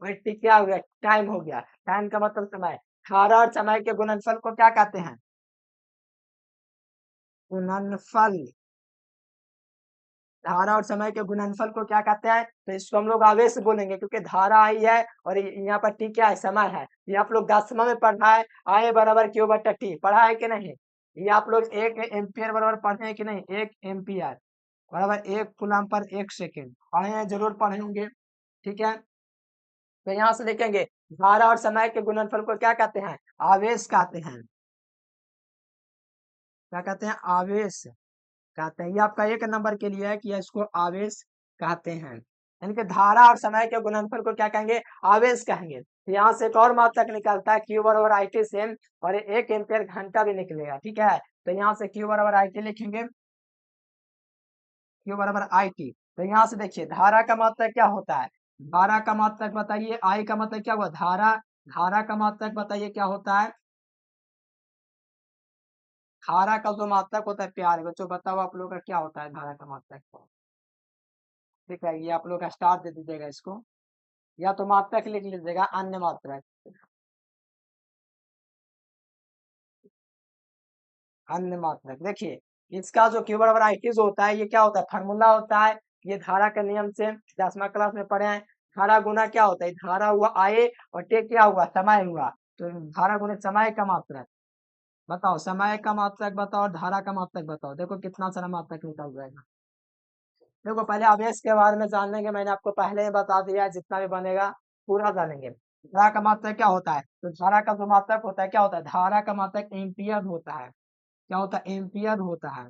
और टी क्या हो गया टाइम हो गया, टाइम का मतलब समय। धारा और समय के गुणनफल को क्या कहते हैं गुणनफल, धारा और समय के गुणनफल को क्या कहते हैं, तो इसको हम लोग आवेश बोलेंगे क्योंकि धारा आई है और यहाँ पर टी क्या है समय है। ये आप लोग 10वां में पढ़ा है, आई बराबर क्यू बटा टी पढ़ा है कि नहीं। ये आप लोग 1 एम्पियर बराबर पढ़े हैं कि नहीं, 1 एम्पियर बराबर 1 कूलम्ब पर 1 सेकेंड पढ़े हैं, जरूर पढ़े होंगे, ठीक है। तो यहाँ से लिखेंगे धारा और समय के गुणनफल को क्या कहते हैं? आवेश कहते हैं। क्या कहते हैं? आवेश कहते हैं। ये आपका 1 नंबर के लिए है कि इसको आवेश कहते हैं। यानी कि धारा और समय के गुणनफल को क्या कहेंगे? आवेश कहेंगे। तो यहाँ से एक और मात्रक निकलता है Q बराबर IT सेम, और 1 एम्पियर घंटा भी निकलेगा। ठीक है, तो यहाँ से Q बराबर IT लिखेंगे, Q बराबर IT। तो यहाँ से देखिए धारा का मात्रक क्या होता है? धारा का मात्रक बताइए, I का मतलब क्या हुआ? धारा। धारा का मात्रक बताइए क्या होता है? धारा का जो मात्रक होता है, प्यारे बच्चों बताओ आप लोगों का क्या होता है धारा का मात्रक? ठीक है, ये आप लोग का स्टार दे दीजिएगा इसको, या तो मात्रक लिख लीजिएगा अन्य मात्रक। अन्य मात्रक देखिए, इसका जो Q बराबर IT जो होता है, ये क्या होता है? फार्मूला होता है। ये धारा के नियम से 10वीं क्लास में पढ़े हैं। धारा गुना क्या होता है? धारा हुआ आए और टे क्या हुआ? समय हुआ। तो धारा गुना समय का मात्रक। बताओ समय का मात्रक बताओ और धारा का मात्रक बताओ, देखो कितना सारा मात्रक निकल जाएगा। देखो पहले आवेश के बारे में जान लेंगे, मैंने आपको पहले ही बता दिया है, जितना भी बनेगा पूरा जानेंगे। धारा का मात्रक क्या होता है? तो धारा का जो मात्रक होता है क्या होता है? धारा का मात्रक एम्पियर होता है। क्या होता है? एम्पियर होता है।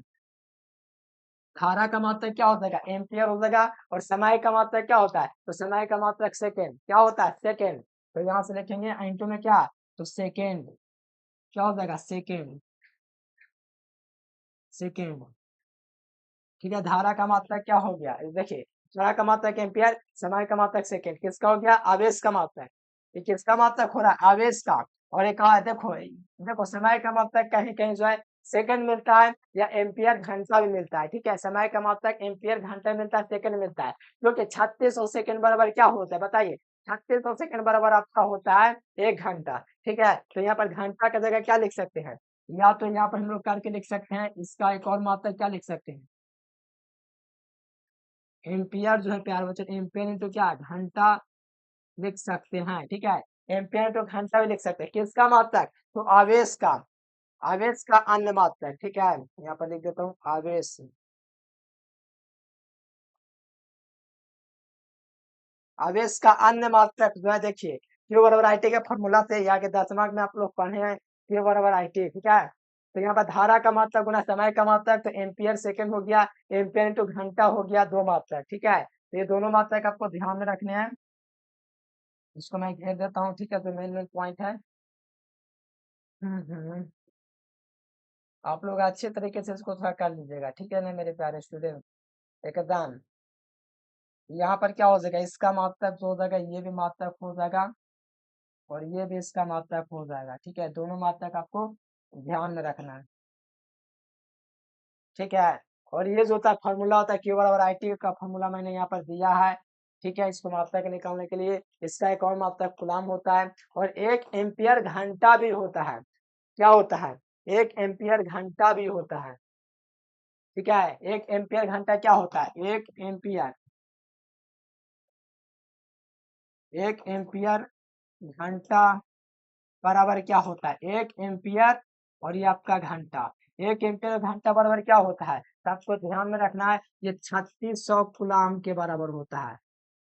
धारा का मात्रक क्या हो जाएगा? एम्पियर हो जाएगा। और समय का मात्रक क्या होता है? तो समय का मात्रक सेकेंड। क्या होता है? सेकेंड। तो यहाँ से लिखेंगे इंटू में क्या? तो सेकेंड। क्या हो जाएगा? सेकेंड। सेकेंड। ठीक है, धारा का मात्रक क्या हो गया? देखिए, धारा का मात्रक एम्पियर, समय का मात्रक सेकेंड। किसका हो गया? आवेश का मात्रक। ये किसका मात्रक हो रहा है? आवेश का। और एक और देखो, देखो समय का मात्रक कहीं कहीं जो है सेकंड मिलता है, या एम्पियर घंटा भी मिलता है। ठीक है, समय का मात्रक एम्पियर घंटा मिलता है, सेकंड मिलता है। क्योंकि 3600 सेकंड बराबर क्या होता है बताइए? 3600 सेकंड बराबर आपका होता है 1 घंटा। ठीक है, तो यहाँ पर घंटा का जगह क्या लिख सकते हैं? या तो यहाँ पर हम लोग करके लिख सकते हैं, इसका एक और मात्रक क्या लिख सकते हैं? एम्पियर जो है प्यारे बच्चों, एम्पियर इंटू क्या? घंटा लिख सकते हैं। ठीक है, एम्पियर इंटू घंटा भी लिख सकते हैं। किसका मात्रक? तो आवेश का। आवेश का अन्य मात्रक। ठीक है, यहाँ पर लिख देता हूँ आवेश। आवेश का अन्य मात्रक जो है देखिए, Q बराबर IT के फॉर्मूला से यहाँ के 10वां में आप लोग पढ़े हैं Q बराबर IT। ठीक है, तो यहाँ पर धारा का मात्रक गुना समय का मात्रक, तो एम्पियर सेकंड हो गया, एम्पियर इंटू घंटा हो गया, 2 मात्रक। ठीक है, तो ये दोनों मात्रक आपको ध्यान में रखने हैं। इसको मैं घेर देता हूँ। ठीक है, तो मेन मेन पॉइंट है। हम्म। आप लोग अच्छे तरीके से इसको थोड़ा कर लीजिएगा। ठीक है ना मेरे प्यारे स्टूडेंट? एकदम। यहाँ पर क्या हो जाएगा? इसका मात्रक जो हो जाएगा, ये भी मात्रक हो जाएगा, और ये भी इसका मात्रक हो जाएगा। ठीक है, दोनों मात्रक आपको ध्यान में रखना है। ठीक है, और ये जो होता है फॉर्मूला होता है Q बराबर IT का फॉर्मूला मैंने यहाँ पर दिया है। ठीक है, इसको मात्रक निकालने के लिए इसका एक और मात्रक कूलाम होता है, और 1 एम्पियर घंटा भी होता है। क्या होता है? 1 एम्पियर घंटा भी होता है। ठीक है, 1 एम्पियर घंटा क्या होता है? 1 एम्पियर। 1 एम्पियर घंटा बराबर क्या होता है? 1 एम्पियर, और ये आपका घंटा। 1 एम्पियर घंटा बराबर क्या होता है? तो आपको ध्यान में रखना है, ये 3600 कूलाम के बराबर होता है।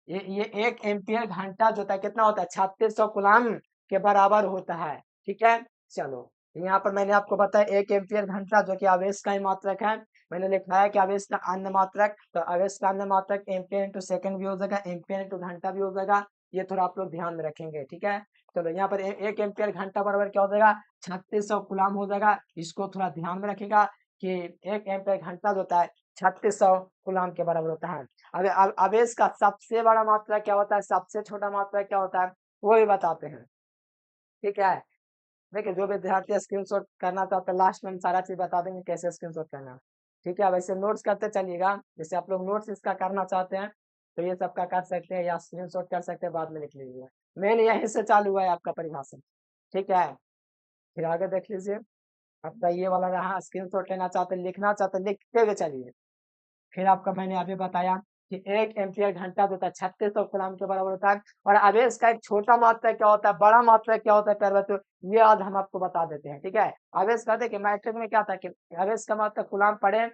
ये 1 एम्पियर घंटा जो होता है कितना होता है? 3600 कूलाम के बराबर होता है। ठीक है, चलो यहाँ पर मैंने आपको बताया 1 एम्पियर घंटा जो कि आवेश का ही मात्रक है। मैंने लिखा है कि आवेश का अन्य मात्रक, तो आवेश का अन्य मात्रक एम्पियर इंटू सेकंड भी हो जाएगा, एम्पियर इंटू घंटा भी हो जाएगा। ये थोड़ा आप लोग ध्यान में रखेंगे। ठीक है, चलो यहाँ पर 1 एम्पियर घंटा बराबर क्या हो जाएगा? 3600 गुलाम हो जाएगा। इसको थोड़ा ध्यान में रखेगा कि 1 एम्पियर घंटा जो होता है 3600 गुलाम के बराबर होता है। अब आवेश का सबसे बड़ा मात्रा क्या होता है? सबसे छोटा मात्रा क्या होता है? वो भी बताते हैं। ठीक है, देखिए जो विद्यार्थी स्क्रीनशॉट करना चाहते हैं, लास्ट में हम सारा चीज बता देंगे कैसे स्क्रीनशॉट करना है। ठीक है, वैसे नोट्स करते चलिएगा। जैसे आप लोग नोट्स इसका करना चाहते हैं तो ये सबका कर सकते हैं, या स्क्रीनशॉट कर सकते हैं, बाद में लिख लीजिए। मेन यहीं से चालू हुआ है आपका परिभाषा। ठीक है, फिर आगे देख लीजिए। आपका ये वाला रहा, स्क्रीनशॉट लेना चाहते हैं, लिखना चाहते हैं, लिखते हुए चलिए। फिर आपका मैंने अभी बताया कि 1 एम्पियर घंटा जो होता है 3600 कूलम के बराबर होता है। और आवेश का एक छोटा मात्रा क्या होता है, बड़ा मात्रा क्या होता है प्यारे बच्चों, ये आज हम आपको बता देते हैं। ठीक है, आवेश का देखिए मैट्रिक में क्या था कि आवेश का मात्रा कूलम पढ़े,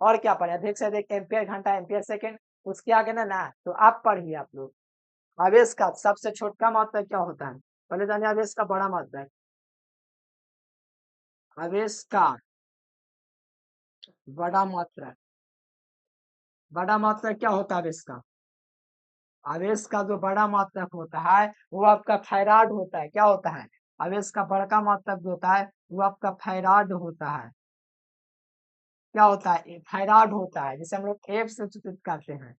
और क्या पढ़े? अधिक से अधिक एम्पियर घंटा, एम्पियर सेकंड, उसके आगे ना ना तो आप पढ़िए आप लोग। आवेश का सबसे छोटा मात्रक क्या होता है? पहले जानिए आवेश का बड़ा मात्रक। आवेश का बड़ा मात्रक, बड़ा मात्रक क्या होता है आवेश का? आवेश का जो बड़ा मात्रक होता है वो आपका फैराड होता है। क्या होता है? आवेश का बड़का मात्रक जो होता है वो आपका फैराड होता है। क्या होता है? फैराड होता है, जिसे हम लोग एफ से सूचित करते हैं।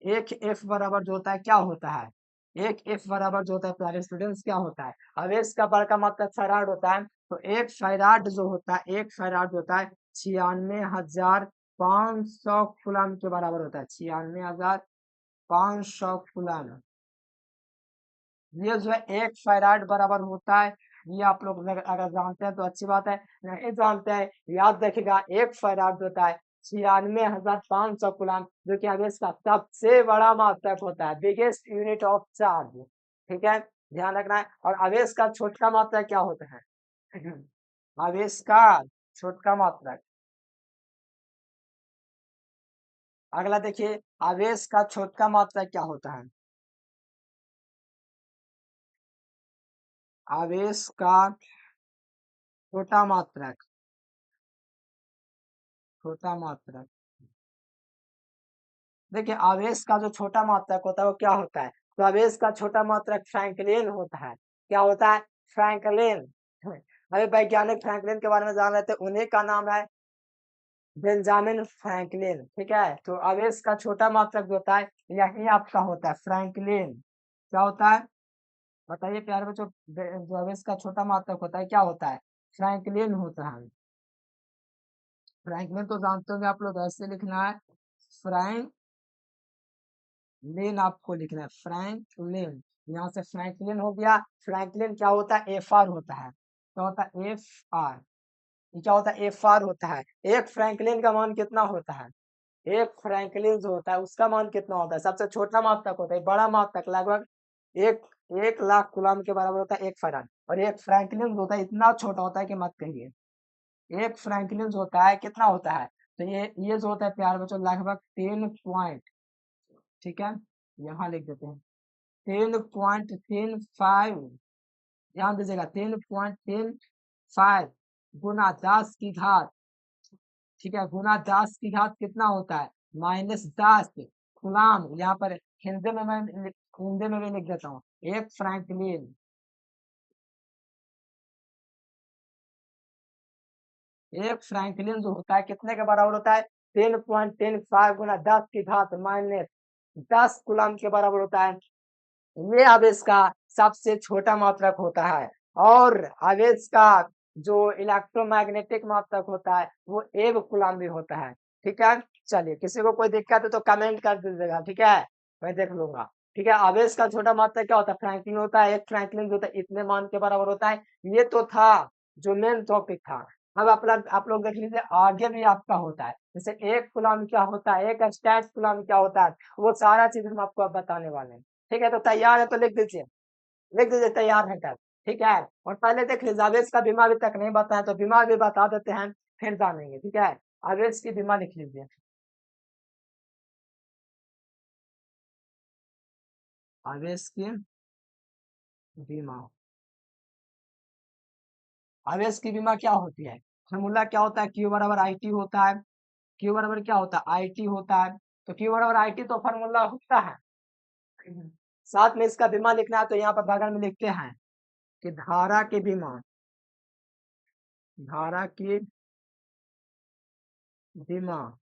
एक एफ बराबर जो होता है क्या होता है? एक एफ बराबर जो होता है प्यारे स्टूडेंट्स क्या होता है? आवेश का बड़का मात्रक फैराड होता है। तो एक फैराड जो होता है, एक फैराड होता है 96,500 कूलम के बराबर होता है। 96,500 कूलम, ये जो है एक फैराड बराबर होता है। ये आप लोग अगर जानते हैं तो अच्छी बात है, नहीं जानते हैं याद रखिएगा। एक फैराड होता है 96,500 कूलम, जो कि आवेश का सबसे बड़ा मात्रक होता है, बिगेस्ट यूनिट ऑफ चार्ज। ठीक है, ध्यान रखना है। और आवेश का छोटका मात्रक क्या होता है? आवेश का छोटका मात्रक, अगला देखिए, आवेश का छोटका मात्रक क्या होता है? आवेश का छोटा मात्रक, छोटा मात्रक, देखिए आवेश का जो छोटा मात्रक होता है वो क्या होता है? तो आवेश का छोटा मात्रक फ्रैंकलिन होता है। क्या होता है? फ्रैंकलिन। अभी वैज्ञानिक फ्रैंकलिन के बारे में जान रहे थे, उन्हीं का नाम है बेंजामिन फ्रैंकलिन। ठीक है, तो आवेश का छोटा मात्रक जो होता है यही आपका होता है फ्रैंकलिन। क्या होता है बताइए प्यारे बच्चों? जो आवेश का छोटा मात्रक होता है क्या होता है? फ्रैंकलिन होता है। फ्रैंकलिन तो जानते होंगे आप लोग, ऐसे लिखना है फ्रैंक लेन, आपको लिखना है फ्रैंकलिन। यहाँ से फ्रैंकलिन हो गया। फ्रैंकलिन क्या होता है? एफ आर होता है। क्या होता है? F R. ये क्या होता है? एफ आर होता है। एक फ्रैंकलिन का मान कितना होता है? एक फ्रैंकलिन जो होता है उसका मान कितना होता है? सबसे छोटा मात्रक होता है, बड़ा मात्रक लगभग एक 1 लाख कूलम के बराबर होता है एक फैराड। और एक फ्रैंकलिन जो होता है इतना छोटा होता है कि मत कहिए। एक फ्रैंकलिन जो होता है कितना होता है? तो ये जो होता है प्यार बच्चों लगभग 10 पॉइंट, ठीक है, यहाँ लिख देते हैं 10.35। ध्यान दीजिएगा 10.35 गुना 10 की घात, ठीक है, गुना 10 की घात कितना होता है? -10 गुलाम। यहाँ पर हिंदी में भी लिख देता हूँ। एक फ्रैंकलिन, एक फ्रैंकलिन जो होता है कितने के बराबर होता है? 10.35 गुना 10 की घात -10 गुलाम के बराबर होता है। ये आवेश का सबसे छोटा मात्रक होता है। और आवेश का जो इलेक्ट्रोमैग्नेटिक मात्रक होता है वो 1 कूलम भी होता है। ठीक है, चलिए किसी को कोई दिक्कत है तो कमेंट कर दीजिएगा, ठीक है, मैं देख लूंगा। ठीक है, आवेश का छोटा मात्रक क्या होता है? फ्रैंकलिन होता है। एक फ्रैंकलिन जो होता है इतने मान के बराबर होता है। ये तो था जो मेन टॉपिक था। अब आप लोग देख लीजिए आगे भी आपका होता है। जैसे 1 कूलम क्या होता है, एक स्टैंड कूलम क्या होता है, वो सारा चीज हम आपको अब बताने वाले हैं। ठीक है, तो तैयार है तो लिख दीजिए, लिख दीजिए तैयार है कर। ठीक है, और पहले देख लीजिए आवेश का बीमा अभी तक नहीं बताया, तो बीमा भी बता देते हैं फिर जानेंगे। ठीक है, आवेश की बीमा लिख लीजिए। आवेश की बीमा, आवेश की बीमा क्या होती है? फॉर्मूला क्या होता है? क्यू बराबर आई टी होता है। क्यू बराबर क्या होता है? आई टी होता है। तो क्यू बराबर आई टी तो फॉर्मूला होता है। साथ में इसका बीमा लिखना है तो यहाँ पर बगल में लिखते हैं कि धारा की बीमा, धारा की बीमा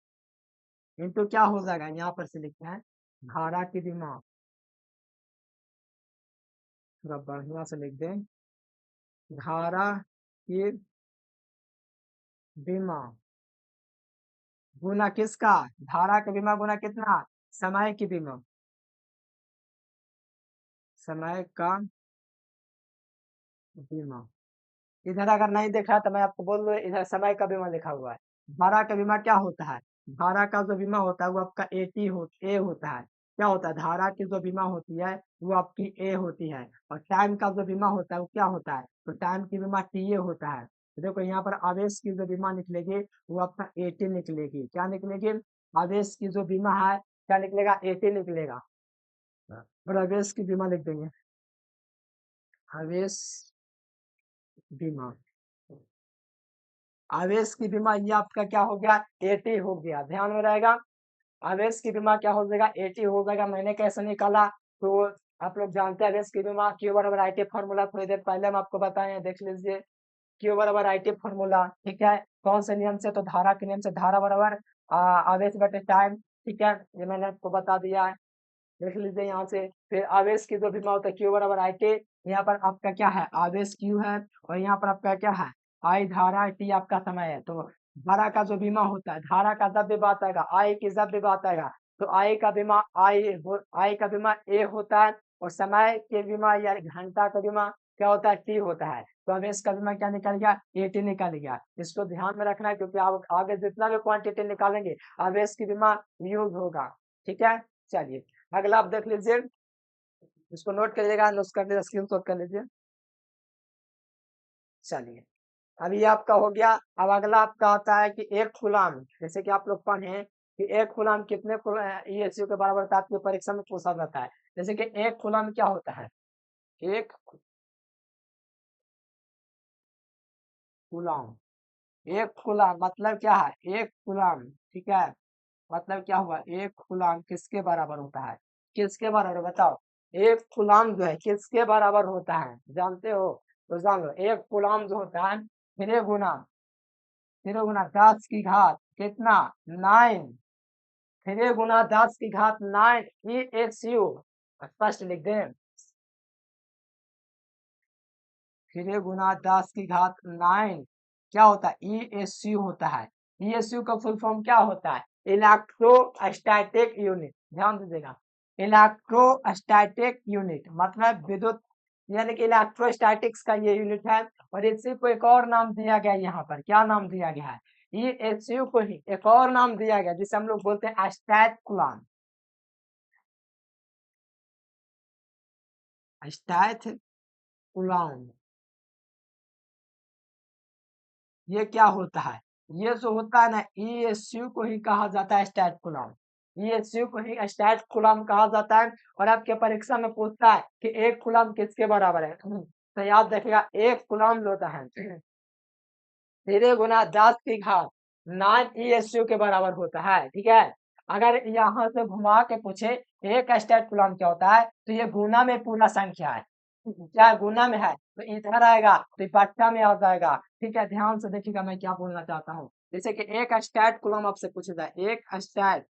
इनटू क्या हो जाएगा, यहाँ पर से लिखते हैं धारा की बीमा, थोड़ा बढ़िया से लिख दें, धारा की बीमा गुना किसका? धारा का बीमा गुना कितना? समय की बीमा, समय का बीमा। इधर अगर नहीं देखा तो मैं आपको बोल दूं, इधर समय का बीमा लिखा हुआ है। धारा का बीमा क्या होता है? धारा का जो बीमा होता है वो आपका ए होता है। क्या होता है? धारा की जो बीमा होती है वो आपकी ए होती है। और टाइम का जो बीमा होता है वो क्या होता है? तो टाइम की बीमा टी ए होता है। तो देखो यहाँ पर आवेश की जो बीमा निकलेगी वो आपका एटी निकलेगी। क्या निकलेगी? आवेश की जो बीमा है क्या निकलेगा? एटी निकलेगा। और आवेश की बीमा लिख देंगे, आवेश बीमा। आवेश की बीमा ये आपका क्या हो गया, 80 हो गया, ध्यान में रहेगा। आवेश की बीमा क्या हो जाएगा, 80 हो जाएगा। मैंने कैसे निकाला, तो आप लोग जानते हैं आवेश की बीमा क्यू बराबर आई टी फॉर्मूला थोड़ी देर पहले हम आपको बताए हैं, देख लीजिए। क्यू बराबर आई टी फॉर्मूला, ठीक है। कौन से नियम से, तो धारा के नियम से, धारा बराबर आवेश बटे टाइम, ठीक है, ये मैंने आपको बता दिया है, देख लीजिए यहाँ से। फिर आवेश की जो बीमा होता है क्यू बराबर आई टी, यहाँ पर आपका क्या है, आवेश क्यू है, और यहाँ पर आपका क्या है, आई धारा, टी आपका समय है। तो धारा का जो बीमा होता है, धारा का जब भी बात आएगा, आई की जब भी बात आएगा, तो आई का बीमा आई का बीमा ए होता है, और समय के बीमा या घंटा का बीमा क्या होता है, टी होता है। तो आवेश का बीमा क्या निकल गया, एटी निकल गया। इसको ध्यान में रखना है, क्योंकि आप आगे जितना भी क्वांटिटी निकालेंगे आवेश की बीमा यूज होगा, ठीक है। चलिए अगला आप देख लीजिए, इसको नोट कर लीजिएगा, नोट कर लीजिए, स्क्रीन शॉट कर लीजिए। चलिए अभी आपका हो गया। अब अगला आपका आता है कि एक कूलम, जैसे कि आप लोग पढ़े कि एक कूलम कितने ईएसयू के बराबर होता है, आपकी परीक्षा में पूछा जाता है। जैसे कि एक कूलम क्या होता है, एक कूलम, एक कूलम मतलब क्या है, एक कूलम, ठीक है, मतलब क्या हुआ, एक कूलम किसके बराबर होता है, किसके बराबर बताओ। एक कूलम जो है किसके बराबर होता है, जानते हो, तो जान लो। एक कूलम जो होता है, फिर गुना 10 की घात कितना, 9, फिर गुना 10 की घात 9 ESU, स्पष्ट लिख दें, फिर गुना 10 की घात 9 क्या होता है, ESU होता है। ESU का फुल फॉर्म क्या होता है, इलेक्ट्रोस्टैटिक यूनिट, ध्यान दीजिएगा, इलेक्ट्रोस्टैटिक यूनिट मतलब विद्युत, यानी कि इलेक्ट्रोस्टैटिक्स का ये यूनिट है। और इसी को एक और नाम दिया गया, यहाँ पर क्या नाम दिया गया है, ESU को ही एक और नाम दिया गया, जिसे हम लोग बोलते हैं स्टैट कूलम, स्टैट कूलम। ये क्या होता है, ये जो होता है ना, ESU को ही कहा जाता है स्टैट कूलम, ESU को ही स्टैट कूलम कहा जाता है। और आपके परीक्षा में पूछता है कि एक कूलम किसके बराबर है, तो याद रखिएगा एक कूलम जो होता है 3 × 10 की घात 9 ESU के बराबर होता है, ठीक है। अगर यहाँ से घुमा के पूछे एक स्टैट कूलम क्या होता है, तो ये गुना में पूरा संख्या है, क्या गुना में है, तो इधर आएगा तो बट्टा में आ जाएगा, ठीक है। ध्यान से देखिएगा मैं क्या बोलना चाहता हूँ। जैसे कि एक स्टैट कूलम आपसे पूछा जाए, एक स्टैट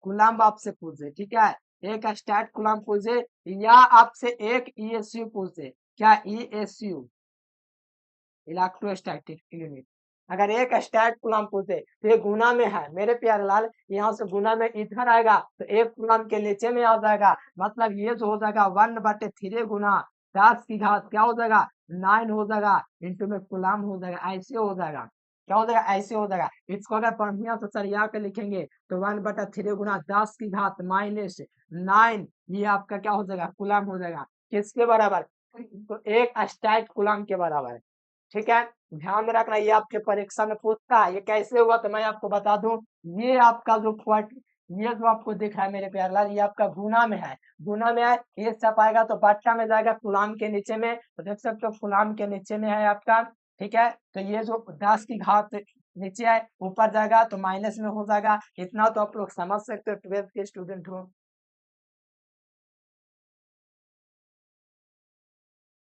कूलम आपसे पूछे, ठीक है, एक स्टैट कूलम पूछे, या आपसे एक ESU पूछे, क्या ESU, इलेक्ट्रोस्टैटिक यूनिट। अगर एक स्टैट कूलम पूछे तो ये गुना में है मेरे प्यारे लाल, यहाँ से गुना में इधर आएगा तो एक कूलम के नीचे में आ जाएगा, मतलब ये जो हो जाएगा 1/3 गुना 10 की घात क्या हो जाएगा, 9 हो जाएगा, इंटू में कूलम हो जाएगा, ऐसे हो जाएगा, क्या हो जाएगा, ऐसे हो जाएगा। इसको अगर बढ़िया से सरिया के लिखेंगे तो 1/3 गुना 10 की घात -9, ये आपका क्या हो जाएगा, कूलम हो जाएगा, किसके बराबर, तो एक स्टैट कूलम के बराबर है, ठीक है। ध्यान में रखना, ये आपके परीक्षा में पूछता है। ये कैसे हुआ तो मैं आपको बता दूं, ये आपका जो ये जो आपको दिख रहा है मेरे प्यारे लाल, ये आपका गुना में है, गुना में है, ये सब आएगा तो बट्टा में जाएगा कूलम के नीचे में, तो देख सकते हो कूलम के नीचे में है आपका, ठीक है। तो ये जो 10 की घात नीचे है ऊपर जाएगा तो माइनस में हो जाएगा, इतना तो आप लोग समझ सकते हो, 12th के स्टूडेंट हो।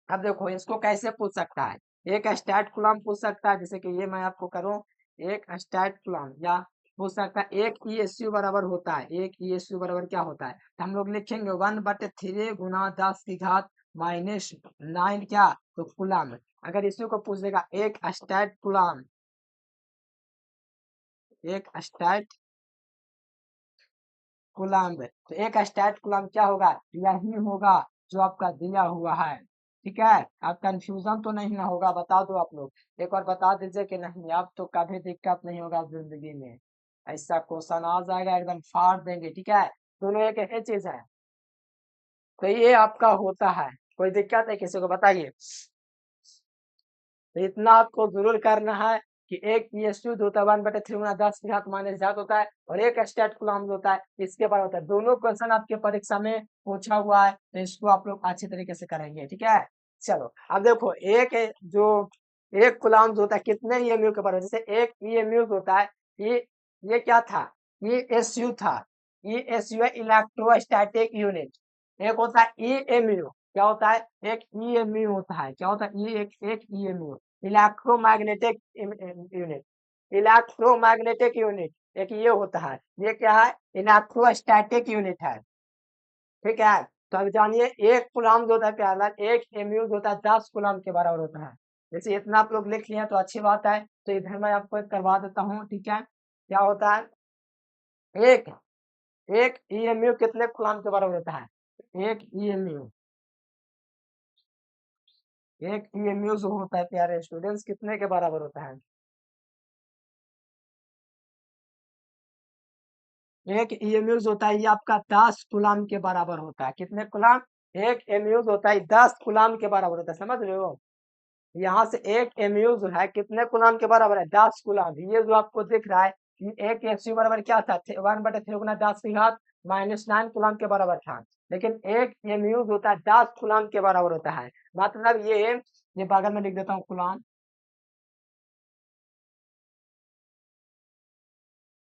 अब देखो इसको कैसे पूछ सकता है, एक स्टैट कूलम पूछ सकता है, जैसे कि ये मैं आपको करूं, एक स्टैट कूलम, या पूछ सकता है एक ESU बराबर होता है, एक ESU बराबर क्या होता है, तो हम लोग लिखेंगे 1/3 गुना 10 की घात -9 क्या, तो कूलम। अगर इसी को पूछ देगा एक स्टैट कूलम, एक स्टैट कूलम, तो एक स्टैट कूलम क्या होगा, यही होगा जो आपका दिया हुआ है, ठीक है। अब कंफ्यूजन तो नहीं ना होगा, बता दो आप लोग एक बार बता दीजिए कि नहीं, अब तो कभी दिक्कत नहीं होगा जिंदगी में, ऐसा क्वेश्चन आ जाएगा एकदम फाड़ देंगे, ठीक है। दोनों एक ही चीज है, तो ये आपका होता है, कोई दिक्कत है किसी को बताइए। तो इतना आपको जरूर करना है कि एक ESU जो होता है 1/3 गुना 10 की घात -7 होता है और एक स्टैट कूलम्ब होता है इसके बराबर होता है। दोनों क्वेश्चन आपके परीक्षा में पूछा हुआ है, तो इसको आप लोग अच्छी तरीके से करेंगे, ठीक है। चलो अब देखो एक कूलम्ब होता है कितने EMU के बराबर, जैसे एक EMU होता है ये क्या था, ESU था। ESU है इलेक्ट्रोस्टैटिक यूनिट। एक होता है EMU, क्या होता है, एक EMU होता है, क्या होता है, एक EMU electromagnetic unit, electromagnetic unit एक ये होता है, ये क्या है, इलेक्ट्रोस्टैटिक यूनिट है, ठीक है। तो अब जानिए एक कूलम्ब जो होता है प्यारा, एक एमयू जो होता है 10 कूलम्ब के बराबर होता है। जैसे इतना आप लोग लिख लिए तो अच्छी बात है, तो इधर मैं आपको करवा देता हूँ, ठीक है। क्या होता है, एक एक EMU कितने कूलम्ब के बराबर होता है, एक EMU जो होता है प्यारे स्टूडेंट्स कितने के बराबर होता है, एक EMU होता है ये आपका 10 कूलम्ब के बराबर होता है। कितने कूलम्ब, एक एमयू होता है 10 कूलम्ब के बराबर होता है, समझ रहे हो। यहाँ से एक एमयू जो है कितने कूलम्ब के बराबर है, 10 कूलम्ब। ये जो आपको दिख रहा है कि एक एसयू बराबर क्या था, 1/3 गुना 10 की घात -9 कूलम्ब के बराबर था। लेकिन एक एमयू होता है 10 कूलम्ब के बराबर होता है। मतलब ये बगल में लिख देता हूँ कूलम्ब।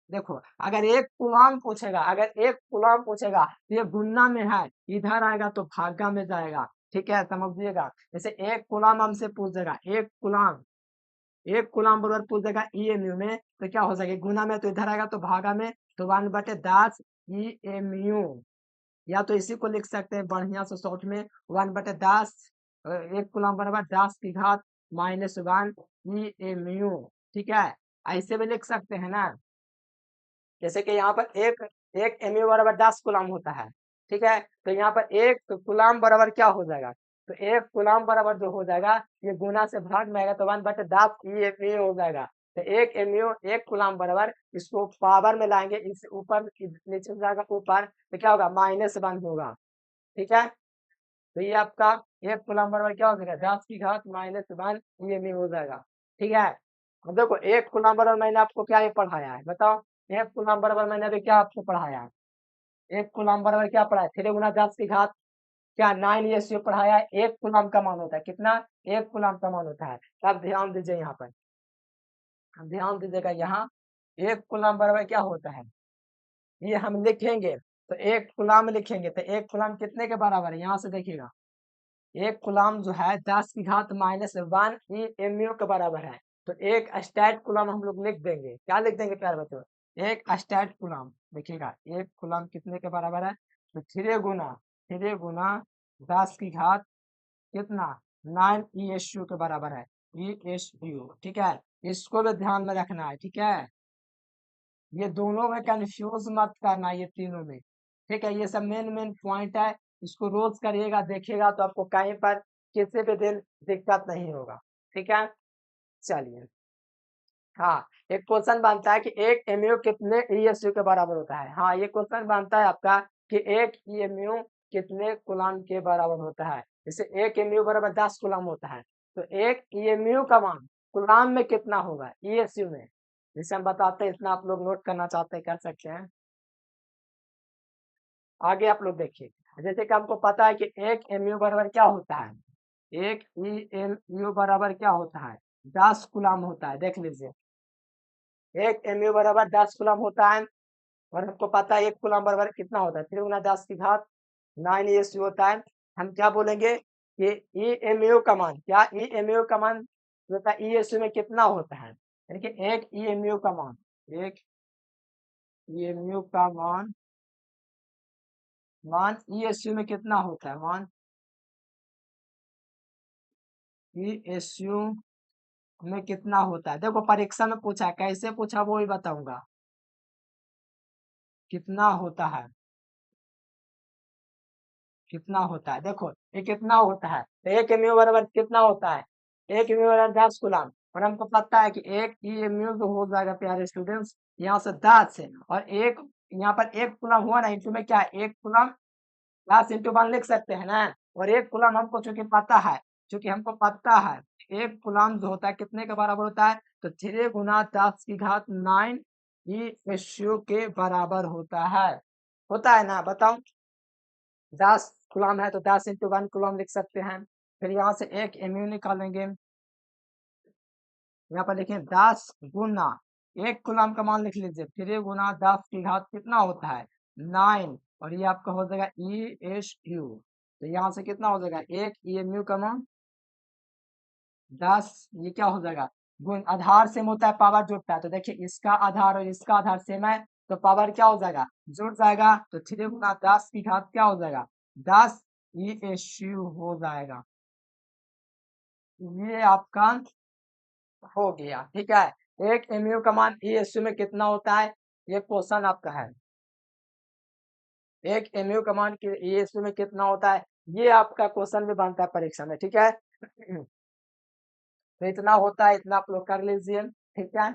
देखो अगर एक कूलम्ब पूछेगा तो ये गुणा में है, इधर आएगा तो भागा में जाएगा, ठीक है, समझिएगा। जैसे एक कूलम्ब हमसे पूछेगा, एक कूलम्ब बराबर पूछेगा EMU में, तो क्या हो सके, गुना में तो इधर आएगा तो भागा में, तो 1/10 EMU, या तो इसी को लिख सकते हैं बढ़िया से शॉर्ट में 1/10, एक कूलम्ब बराबर 10 की घात -1 EMU, ठीक है। ऐसे भी लिख सकते हैं ना, जैसे कि यहाँ पर एक एक एमयू बराबर 10 कूलम्ब होता है, ठीक है। तो यहाँ पर एक कूलम्ब बराबर क्या हो जाएगा, तो एक कूलम्ब बराबर जो हो जाएगा ये गुना से भाग में आएगा तो 1/10 EMU हो जाएगा। तो एक एमयू एक कूलम्ब बराबर, इसको पावर में लाएंगे, इससे ऊपर नीचे जाएगा ऊपर, तो क्या होगा, -1 होगा, ठीक है। तो ये आपका एक कूलम्ब बराबर क्या हो जाएगा, 10 की घात -1 EMU हो जाएगा, ठीक है। अब देखो एक कूलम्ब बराबर मैंने आपको क्या ये पढ़ाया है, बताओ। एक कूलम्ब बराबर मैंने अभी क्या आपको पढ़ाया है, एक कूलम्ब बराबर क्या पढ़ाया, 3 गुना 10 की घात क्या 9 ESU पढ़ाया है। एक कूलम्ब का मान होता है कितना, एक कूलम्ब का मान होता है। तो आप ध्यान दीजिए यहाँ पर, ध्यान दीजिएगा यहाँ, एक कूलम्ब बराबर क्या होता है, ये हम लिखेंगे तो एक कूलम्ब लिखेंगे तो एक कूलम्ब कितने के बराबर है, यहाँ से देखिएगा, एक कूलम्ब जो है 10 की घात -1 EMU के बराबर है। तो एक स्टैट कूलम्ब हम लोग लिख देंगे, क्या लिख देंगे प्यारे बच्चों, एक स्टैट कूलम्ब। देखिएगा एक कूलम्ब कितने के बराबर है, तो 3 गुना 10 की घात कितना 9 ESU के बराबर है, ESU, ठीक है। इसको भी ध्यान में रखना है, ठीक है। ये दोनों में कंफ्यूज मत करना, ये तीनों में, ठीक है। ये सब मेन मेन पॉइंट है, इसको रोज करिएगा, देखिएगा तो आपको कहीं पर किसी भी दिन दिक्कत नहीं होगा, ठीक है। चलिए, हाँ, एक क्वेश्चन बनता है कि एक एमयू कितने ESU के बराबर होता है। हाँ, ये क्वेश्चन बनता है आपका कि एक EMU कितने कूलम्ब के बराबर होता है। जैसे एक एमयू बराबर 10 कूलम्ब होता है, तो एक EMU का मान कूलम्ब में कितना होगा ESU में, जिसे हम बताते हैं, इतना आप लोग नोट करना चाहते हैं कर सकते हैं। आगे आप लोग देखिए, जैसे कि हमको पता है कि एक एमयू बराबर क्या होता है, एक EMU बराबर क्या होता है, 10 कूलम्ब होता है। देख लीजिए, एक एमयू बराबर 10 कूलम्ब होता है, और हमको पता है एक कूलम्ब बराबर कितना होता है, 3 गुना 10 की घात 9 ESU होता है। हम क्या बोलेंगे कि EMU का मान, क्या EMU का मान होता है ESU में कितना होता है, यानी कि एक EMU का मान, एक EMU का मान ESU में कितना होता है, मान ESU में कितना होता है। देखो परीक्षा में पूछा, कैसे पूछा वो ही बताऊंगा, कितना होता है, कितना होता है। देखो ये कितना होता है, तो एक एमयू बराबर कितना होता है, एक एमयू बराबर 10 कूलम्ब, और हमको पता है कि एक EMU तो हो जाएगा प्यारे स्टूडेंट्स यहाँ से 10 है, और एक यहाँ पर एक कूलम्ब हुआ ना, इंटू में क्या है, एक कूलम्ब 10 × 1 लिख सकते हैं ना। और एक कूलम्ब हमको चूंकि पता है एक कुलाम जो होता है कितने के बराबर होता है, तो 3 गुना 10 की घात 9 रेशियो के बराबर होता है ना, बताओ। 10 कुलाम है तो 10 इंटू 1 कुलाम लिख सकते हैं। फिर यहाँ से एक एमयू निकालेंगे, यहाँ पर लिखें 10 गुना एक कुलाम का मान लिख लीजिए, 3 गुना 10 की घात कितना होता है 9, और ये आपका हो जाएगा ई एस यू। तो यहाँ से कितना हो जाएगा एक ई एम यू का मान 10, ये क्या हो जाएगा गुण आधार सेम होता है पावर जुड़ता है, तो देखिए इसका आधार और इसका आधार सेम है तो पावर क्या हो जाएगा जुड़ जाएगा, तो 3 गुना 10 की घात क्या हो जाएगा 10 ई एस यू हो जाएगा। ये आपका हो गया, ठीक है। एक एमयू का मान ईएसयू में कितना होता है, ये क्वेश्चन आपका है। एक एमयू का मान ईएसयू में कितना होता है, ये आपका क्वेश्चन भी बनता है परीक्षा में, ठीक है। तो इतना होता है, इतना आप लोग कर लीजिए, ठीक है।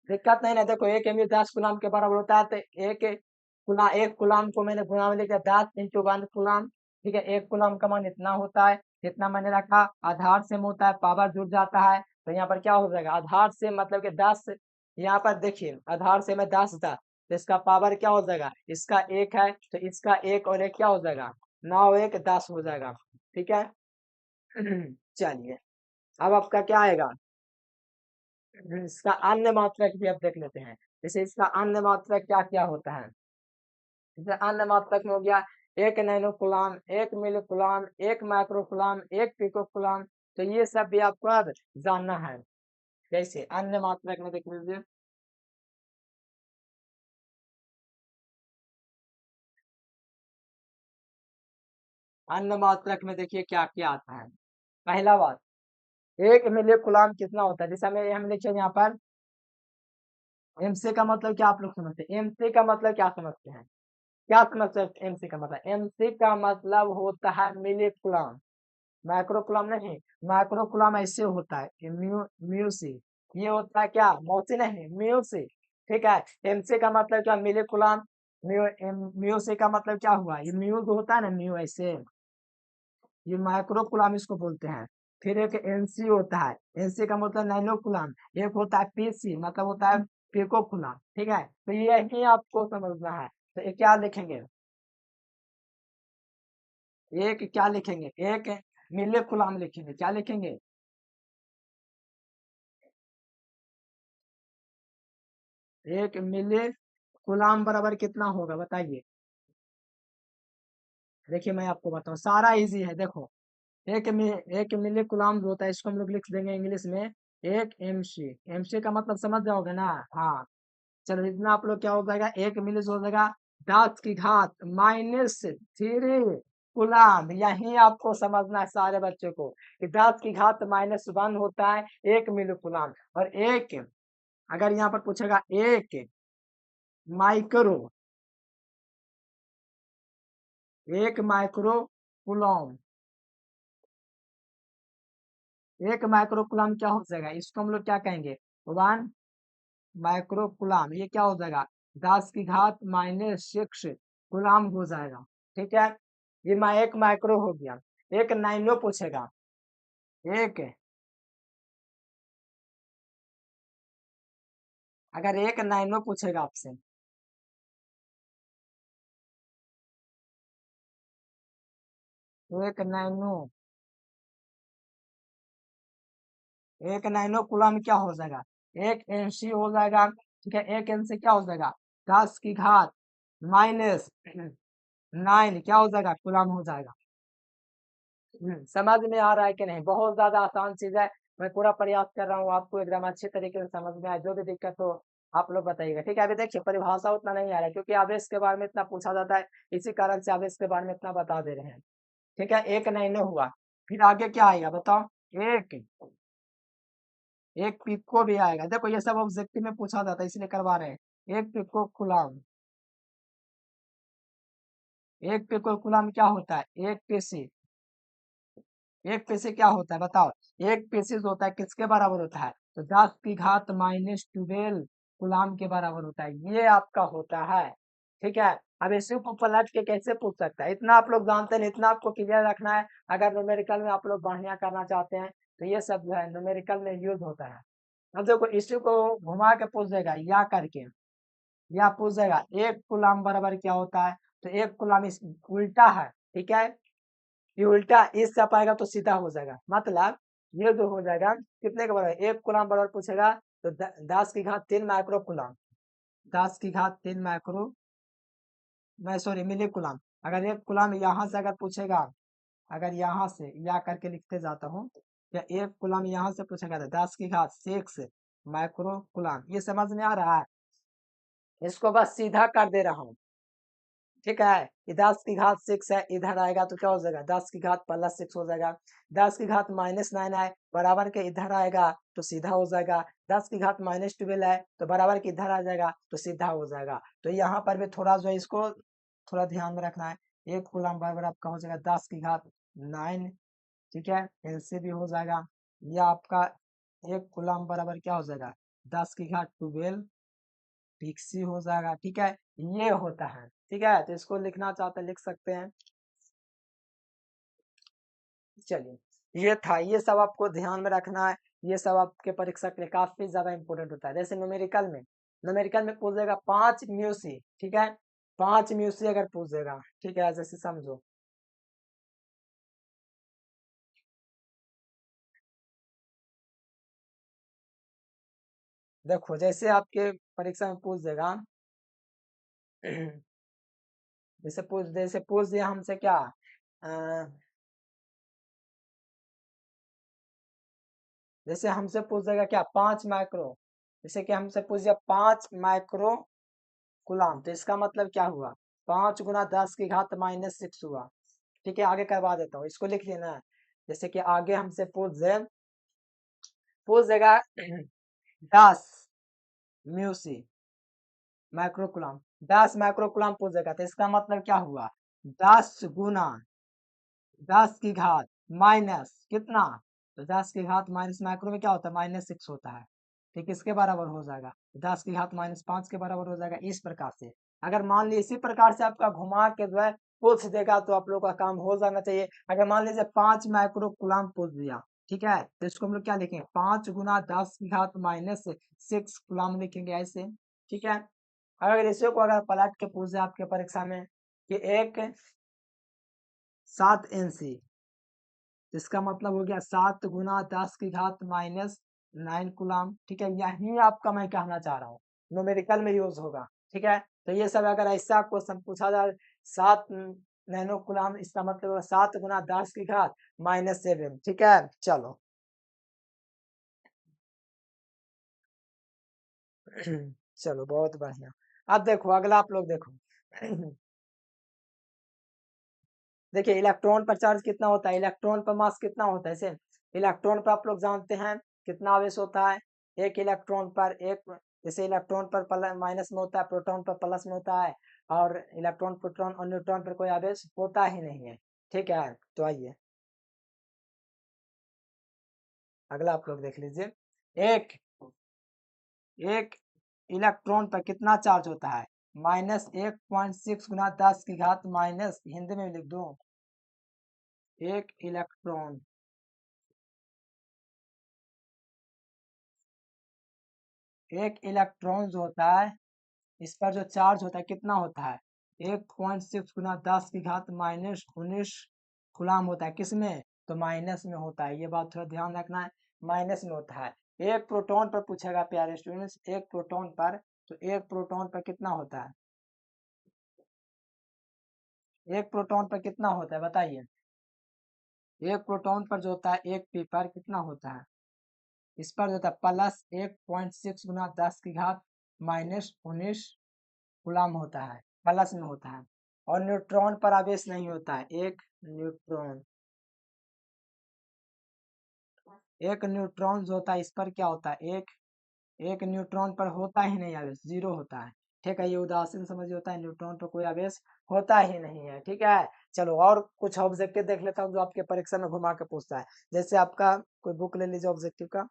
दिक्कत नहीं ना, देखो एक एमयू 10 गुलाम के बराबर होता है, तो एक गुलाम को मैंने गुणा में लिखा 10 इंटू 1 गुलाम, ठीक है। एक गुलाम का मान इतना होता है, जितना मैंने रखा, आधार से होता है पावर जुड़ जाता है, तो यहाँ पर क्या हो जाएगा आधार से मतलब कि 10, यहाँ पर देखिए आधार से में 10 था, तो इसका पावर क्या हो जाएगा, इसका एक है तो इसका एक और एक क्या हो जाएगा 9 1 10 हो जाएगा, ठीक है। चलिए अब आपका क्या आएगा, इसका अन्य मात्रक भी अब देख लेते हैं। जैसे इसका अन्य मात्रक क्या क्या होता है, जैसे अन्य मात्रक में हो गया 1 nano coulomb, 1 milli coulomb, 1 micro coulomb, 1 pico coulomb, तो ये सब भी आपको अब जानना है। जैसे अन्य मात्रक में देख लीजिए, अन्य मात्रक में देखिए क्या क्या आता है। पहला बात 1 मिली कुलाम कितना होता है, जैसे हमें हम लिखे यहाँ पर एमसी का मतलब क्या आप लोग समझते हैं, एमसी का मतलब क्या समझते हैं, क्या समझते हैं एमसी का मतलब, एमसी का मतलब होता है मिली कुलाम, माइक्रो कुलाम नहीं। माइक्रो कुलाम ऐसे होता है कि म्यू सी, ये होता है क्या मौसी नहीं म्यू सी, ठीक है। एमसी का मतलब क्या मिली कुलाम, म्यू सी का मतलब क्या हुआ, ये म्यू जो होता है ना म्यू ऐसे, ये माइक्रो कुलाम इसको बोलते हैं। फिर एक एनसी होता है, एनसी का मतलब नैनो कुलाम, एक होता है पीसी मतलब होता है पिको कुलाम, ठीक है। तो यही आपको समझना है, तो ये क्या लिखेंगे, एक क्या लिखेंगे एक मिली कुलाम लिखेंगे, क्या लिखेंगे एक मिली गुलाम बराबर कितना होगा बताइए। देखिए मैं आपको बताऊं सारा इजी है, देखो एक मिली गुलाम जो होता है इसको हम लोग लिख देंगे इंग्लिश में एक एमसी, एमसी का मतलब समझ जाओगे ना, हाँ। चलो इतना आप लोग क्या हो जाएगा एक मिली हो जाएगा 10 की घात -3 गुलाम, यही आपको समझना है सारे बच्चों को कि 10 की घात -1 होता है 1 मिली गुलाम, और एक अगर यहाँ पर पूछेगा एक माइक्रो, एक माइक्रो कुलॉम, एक माइक्रो कुलॉम क्या हो जाएगा, इसको हम लोग क्या कहेंगे 1 माइक्रो कुलॉम, ये क्या हो जाएगा 10 की घात -6 गुलाम हो जाएगा, ठीक है। ये एक माइक्रो हो गया। एक नाइनो पूछेगा, एक अगर एक नाइनो पूछेगा आपसे, एक नाइनो, एक नाइनो कुलॉम क्या हो जाएगा एक एनसी हो जाएगा, ठीक है। एक एन से क्या हो जाएगा 10 की घात -9 क्या हो जाएगा गुलाम हो जाएगा। समझ में आ रहा है कि नहीं, बहुत ज्यादा आसान चीज है। मैं पूरा प्रयास कर रहा हूँ आपको एकदम अच्छे तरीके से समझ में आए, जो भी दिक्कत हो आप लोग बताइएगा, ठीक है। अभी देखिए परिभाषा उतना नहीं आ रहा है क्योंकि आवेश के बारे में इतना पूछा जाता है, इसी कारण से आवेश के बारे में इतना बता दे रहे हैं, ठीक है। एक नैनो हुआ, फिर आगे क्या आएगा बताओ, एक एक पिको भी आएगा, देखो ये सब ऑब्जेक्टिव में पूछा जाता है इसलिए करवा रहे हैं। एक पिको गुलाम, एक पिको गुलाम क्या होता है एक पीसी, एक पैसे क्या होता है बताओ, एक पैसे जो होता है किसके बराबर होता है, तो 10 की घात -12 गुलाम के बराबर होता है, ये आपका होता है। ठीक है। अब इसी को पलट के कैसे पूछ सकता है, इतना आप लोग जानते हैं, इतना आपको क्लियर रखना है। अगर न्यूमेरिकल में आप लोग बढ़िया करना चाहते हैं तो ये सब जो है न्यूमेरिकल में यूज होता है। अब देखो इसी को घुमा के पूछ देगा या करके, या पूछ देगा एक कूलम बराबर क्या होता है, तो एक कूलम इस उल्टा है, ठीक है, ये उल्टा इस से पाएगा तो सीधा हो जाएगा, मतलब ये जो हो जाएगा कितने के बराबर, एक कूलम बराबर पूछेगा तो 10 की घात 3 माइक्रो कूलम, 10 की घात 3 माइक्रो, मैं सॉरी मिली कूलम। अगर एक कूलम यहाँ से अगर पूछेगा, अगर यहाँ से या करके लिखते जाता हूँ, या एक कूलम यहाँ से पूछेगा तो 10 की घात 6 माइक्रो कूलम, ये समझ में आ रहा है। इसको बस सीधा कर दे रहा हूँ, ठीक है। ये 10 की घात 6 है, इधर आएगा तो क्या हो जाएगा, 10 की घात +6 हो जाएगा। 10 की घात -9 है बराबर के इधर आएगा तो सीधा हो जाएगा। 10 की घात -12 है तो बराबर के इधर आ जाएगा तो सीधा हो जाएगा। तो यहाँ पर भी थोड़ा जो है इसको थोड़ा ध्यान में रखना है। एक कूलम बराबर आपका हो जाएगा 10 की घात 9, ठीक है, इनसे भी हो जाएगा। या आपका एक कूलम बराबर क्या हो जाएगा, 10 की घात 12 पिक्सी हो जाएगा, ठीक है, ये होता है, ठीक है। तो इसको लिखना चाहते हैं लिख सकते हैं। चलिए ये था, ये सब आपको ध्यान में रखना है। ये सब आपके परीक्षा के लिए काफी ज्यादा इंपॉर्टेंट होता है। जैसे न्यूमेरिकल में पूछ देगा 5 म्यूसी, ठीक है, 5 म्यूसी अगर पूछ देगा, ठीक है, जैसे समझो, देखो जैसे आपके परीक्षा में पूछ देगा जैसे पूछ दिया हमसे क्या, जैसे हमसे पूछ देगा क्या 5 माइक्रो, जैसे कि हमसे पूछ दिया 5 माइक्रो कुलाम, तो इसका मतलब क्या हुआ, 5 × 10 की घात -6 हुआ, ठीक है। आगे करवा देता हूँ, इसको लिख लेना है। जैसे कि आगे हमसे पूछ देगा 10 म्यूसी माइक्रोकुलाम, 10 माइक्रोकुलाम पूछ देगा, तो इसका मतलब क्या हुआ, 10 × 10 की घात माइनस कितना, तो 10 की घात माइनस माइक्रो में क्या होता है -6 होता है, ठीक, इसके बराबर हो जाएगा। 10 की घात -5 के बराबर हो जाएगा। इस प्रकार से अगर मान लीजिए इसी प्रकार से आपका घुमा के जो है पूछ देगा तो आप लोग का काम हो जाना चाहिए। अगर मान लीजिए 5 माइक्रो कुलाम पूछ दिया, ठीक है, तो इसको हम लोग क्या लिखेंगे, 5 × 10 की घात -6 कुलाम लिखेंगे ऐसे, ठीक है। अगर इसी को अगर पलट के पूछ दे आपके परीक्षा में कि एक 7 NC, इसका मतलब हो गया 7 × 10 की घात -9 कुलाम, ठीक है, यही आपका मैं कहना चाह रहा हूँ, न्यूमेरिकल में यूज होगा, ठीक है। तो ये सब अगर ऐसा क्वेश्चन पूछा जाए 7 नैनो कुलाम, इसका मतलब होगा 7 × 10 की घात -7, ठीक है। चलो चलो बहुत बढ़िया। अब देखो अगला आप लोग देखो देखिए इलेक्ट्रॉन पर चार्ज कितना होता है, इलेक्ट्रॉन पर मास कितना होता है, जैसे इलेक्ट्रॉन पर आप लोग जानते हैं कितना आवेश होता है, एक इलेक्ट्रॉन पर एक, जैसे इलेक्ट्रॉन पर प्लस माइनस में होता है, प्रोटॉन पर प्लस में होता है, और इलेक्ट्रॉन प्रोटॉन और न्यूट्रॉन पर कोई आवेश होता ही नहीं है, ठीक है। तो आइए अगला आप लोग देख लीजिए, एक एक इलेक्ट्रॉन पर कितना चार्ज होता है, -1.6 × 10 की घात माइनस, हिंदी में लिख दो, एक इलेक्ट्रॉन, एक इलेक्ट्रॉन जो होता है इस पर जो चार्ज होता है कितना होता है, 1.6 × 10 की घात -19 गुलाम होता है, किसमें, तो माइनस में होता है। ये बात थोड़ा ध्यान रखना है, माइनस में होता है। एक प्रोटॉन पर पूछेगा प्यारे स्टूडेंट्स, एक प्रोटॉन पर, तो एक प्रोटॉन पर कितना होता है, एक प्रोटॉन पर कितना होता है बताइए, एक प्रोटॉन पर जो होता है एक पी पर कितना होता है, इस पर जो होता है +1.6 × 10 की घात -19 गुलाम होता है, प्लस में होता है। और न्यूट्रॉन पर आवेश नहीं होता है, न्यूट्रॉन एक न्यूट्रॉन जो होता है इस पर क्या होता है, एक न्यूट्रॉन पर होता ही नहीं आवेश, जीरो होता है, ठीक है। ये उदासीन समझ होता है, न्यूट्रॉन पर कोई आवेश होता ही नहीं है, ठीक है। चलो और कुछ ऑब्जेक्टिव देख लेता हूँ जो आपके परीक्षा में घुमा के पूछता है। जैसे आपका कोई बुक ले लीजिए ऑब्जेक्टिव का,